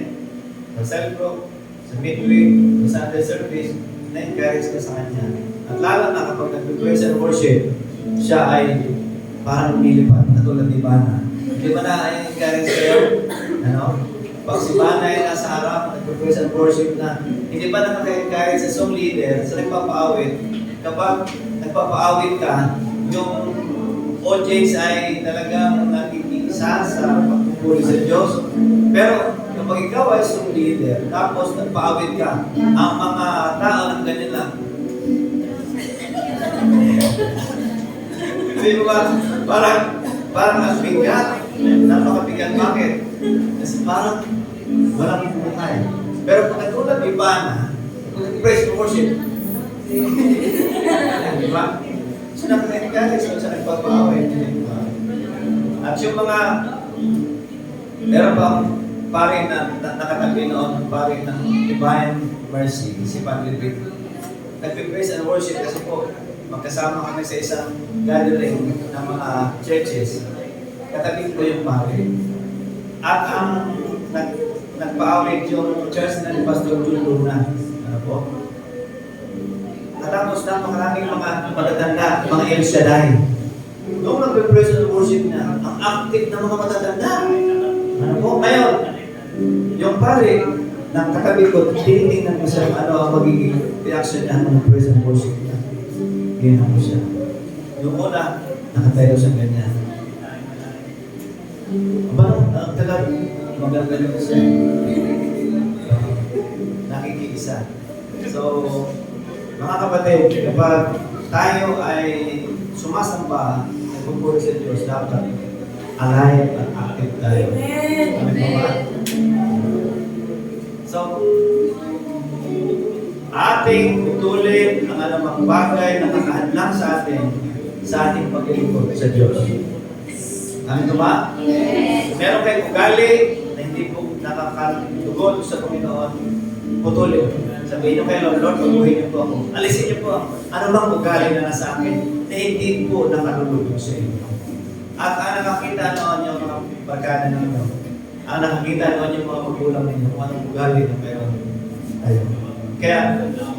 Speaker 3: sa cell group, sa midweek, sa Sunday service, na-encourage ka sa kanya. At lalo na kapag nag-praise and worship, siya ay parang umilipat, katulad ni Bana. Di ba na-encourage kayo? Ano? Pag si Bana ay nasa harap, nag-praise and worship na, hindi ba nakaka-encourage sa song leader, sa nagpapaawit, kapag nagpapaawit ka, yung audience ay talagang nagkikisa sa pagpupuli sa Diyos. Pero kapag ikaw ay song leader, tapos nagpaawit ka, ang mga tao ng ganyan lang. Hindi mo ba? Parang ang bigat. Napakabigat. Bakit? Kasi parang walang buhay. Pero pag natulad ni Bana, praise and worship. Di ba? So nakaka-encourage sa nagpapaawit. At yung mga meron bang pare na nakatabi noon, pare ng Divine Mercy, si Padre Vic. Nagpe-praise and worship kasi po, magkasama kami sa isang gathering ng mga churches. Katabi ko yung pare. At ang nagpa-awit yung church na ni Pastor Jun Luna. Ano po? Natapos na maraming mga matatanda, mga El Shaddai. Noong nagpe-praise and worship niya, ang active na mga matatanda. Ano po? Ngayon, yung pare, ng katabi ko, tinitingnan ko siya ano ang magiging reaction niya ng praise and worship niya. Ginawa ko siya. Yung una, nakatayo siya ganyan. Aba, ang tagal, magagaling siya. Nakikiisa. So, mga kapatid, kapag tayo ay sumasamba, nagpupuri sa Diyos, dapat alive at active tayo. Amen po ba? So, ating putulin ang anumang bagay na nakahadlang sa ating paglilingkod sa Diyos. Amin po ba? Yes. Meron kayong ugali na hindi po nakakatugod sa Panginoon, putulin. Sabihin niyo kay Lord, pagbuhin niyo po ako. Alisin niyo po ano bang ugali na nasa akin na hindi po nakalulugod sa inyo. At ang nakakita noon yung mga barkada ninyo, ang nakakita noon yung mga magulang ninyo, kung anong ugali na meron tayo. Kaya,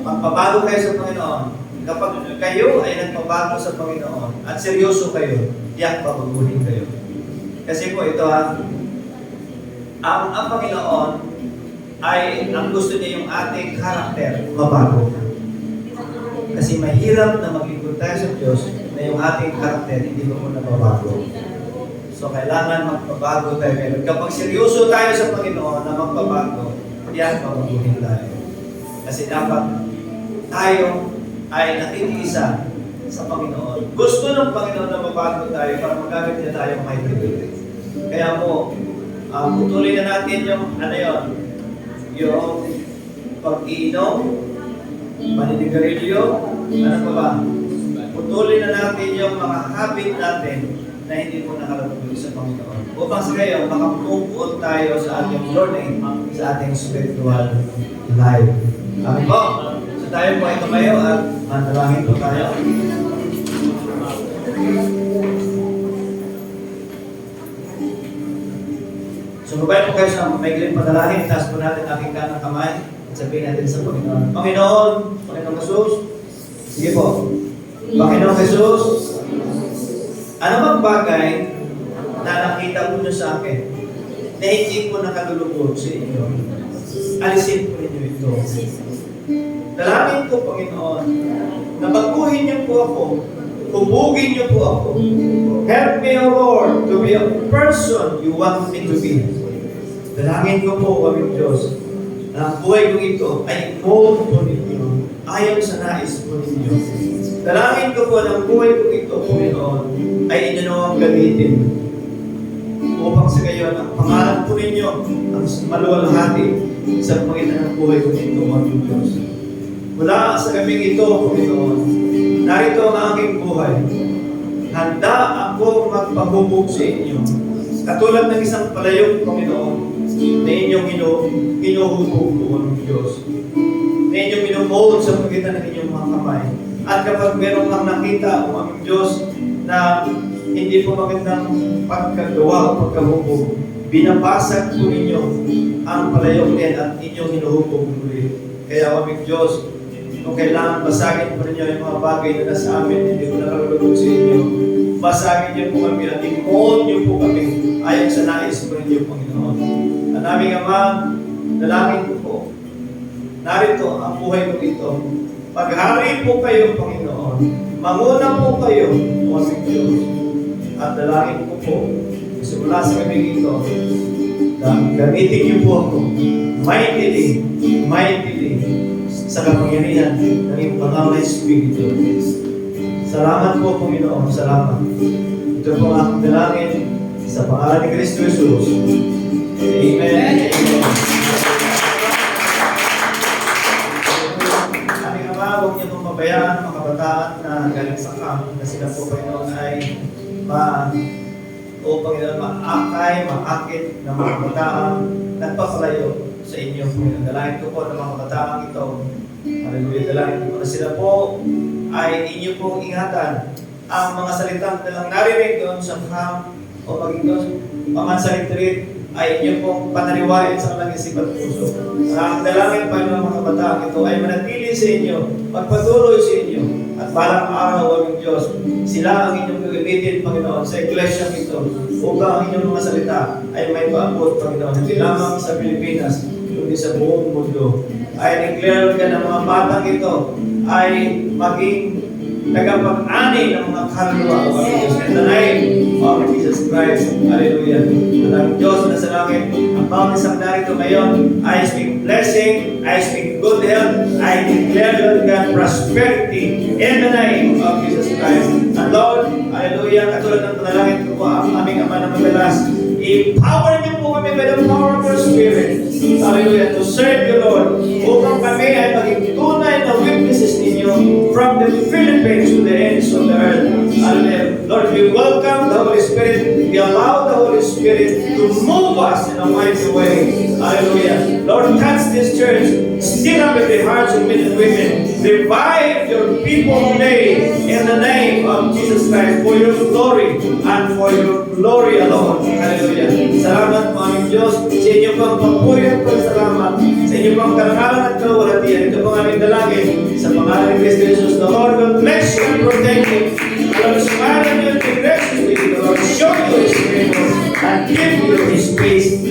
Speaker 3: magpabago kayo sa Panginoon. Kapag kayo ay nagpabago sa Panginoon at seryoso kayo, tiyak pabaguhin kayo. Kasi po ito ang Panginoon ay ang gusto niya yung ating karakter mabago. Kasi mahirap na maglingkod tayo sa Diyos na yung ating karakter hindi mo nababago. So kailangan magpabago tayo ngayon. Kapag seryoso tayo sa Panginoon na magpabago, yan pabaguhin tayo. Kasi dapat tayo ay nakikiisa sa Panginoon. Gusto ng Panginoon na mabago tayo para magamit niya tayo mightily. Kaya po, putulin na natin yung yung pag-iinom, paninigarilyo, ano pa ba? Putulin na natin yung mga habit natin na hindi po nakalagay sa Panginoon. Upang sa kayo, makapupuot tayo sa ating learning, sa ating spiritual life. Amin po? So tayo po ay tumayo at manalangin po tayo. Sumabay po kayo sa maigling panalangin. Taas po natin aking kanang kamay at sabihin natin sa Panginoon. Panginoon Jesus, sige po. Panginoon Jesus, ano bang bagay na nakita po niyo sa akin na hindi po nakalulugod sa inyo? Alisin po ninyo ito. Dalangin ko, Panginoon, na baguhin niyo po ako Hubugin niyo po ako. Help me, O Lord, to be a person you want me to be. Dalangin ko po, aming Diyos, na ang buhay ko ito ay mold po ninyo, ayon sa nais po ninyo. Dalangin ko po na ang buhay ko ito, Panginoon, ay inyo nawang gamitin upang sa gayon ang pangalan po ninyo ang maluwalhati sa pagitan ng buhay ko ito, aming Diyos. Mula sa gabing ito, Panginoon, narito ang aking buhay. Handa ako magpahubog sa inyo. Katulad ng isang palayok, Panginoon, na inyong hinuhubog po ang Diyos. Na inyong minumold sa pagitan ng inyong mga kamay. At kapag meron kang nakita, o aming Diyos, na hindi po magandang pagkagawa o pagkahubog, binabasag po ninyo ang palayok din at inyong hinuhubog ulit. Kaya aming Diyos, kung kailangan basagin po ninyo yung mga bagay na nasa amin, hindi ko nakalulog sa inyo, basagin niyo po kami at i-mold niyo po kami ayon sa nais po ninyo, Panginoon. Ang aming Ama, dalangin ko po, narito ang buhay ko ito. Paghari po kayo, Panginoon. Manguna po kayo, o aming Diyos. At dalangin ko po, simula sa gabi ito, gamitin niyo po ako mightily sa kapangyarihan ng iyong banal na Espiritu. Salamat po, Panginoon. Salamat. Ito po ang aking dalangin sa pangalan ni Kristo Jesus. Amen. Amen. Aming Ama, huwag niyo itong mabayaan mga kabataan na galing sa camp na sila po, Panginoon, ay maakit ng mga kabataan nagpapalayo sa inyo, Panginoon. Dalangin ko po ng mga kabataan ito. Hallelujah. Dalangin ko na sila po ay inyo pong ingatan ang mga salitang dalang narinig doon sa camp o maging doon pamansa retreat ay inyo pong panariwain sa kanilang isip at puso. Ang dalangin pa ng mga kabataan ito ay manatili sa inyo, magpatuloy sa inyo, at balang araw, aming Diyos, sila ang inyong gagamitin, Panginoon, sa iglesia ito upang ang inyong mga salita ay may paabot, Panginoon, hindi lamang sa Pilipinas, kundi sa buong mundo. I declare ka ng mga batang ito ay maging tagapag-ani ng mga kaluluwa o aming Diyos. In the name of Jesus Christ. Hallelujah. At ang Diyos na sa langit, ang bawat isang narito ngayon, I speak blessing, I speak good health, I declare, Lord God, prosperity in the name of Jesus Christ. And Lord, hallelujah, katulad ng panalangin ko po, ang aming Ama na madalas, empower niyo po kami by the power of your Spirit. Hallelujah, to serve you, Lord, upang kami ay maging tunay na witnesses ninyo from the Philippines to the ends of the earth. Hallelujah. Lord, we welcome the Holy Spirit. We allow the Holy Spirit to move us in a mighty way. Hallelujah. Lord, touch this church. Stir up in the hearts of men and women. Revive your people today in the name of Jesus Christ for your glory and for your glory alone. Hallelujah. Salamat po aming Diyos sa inyong pang papuri at pagsalamat, sa inyong pang karangalan at kalawalatian. Ito pong aming dalangin sa pangalan ni Kristo Jesus. The Lord will bless you and protect you. The Lord smile on you and be gracious with you. The Lord show you His favor and give you His peace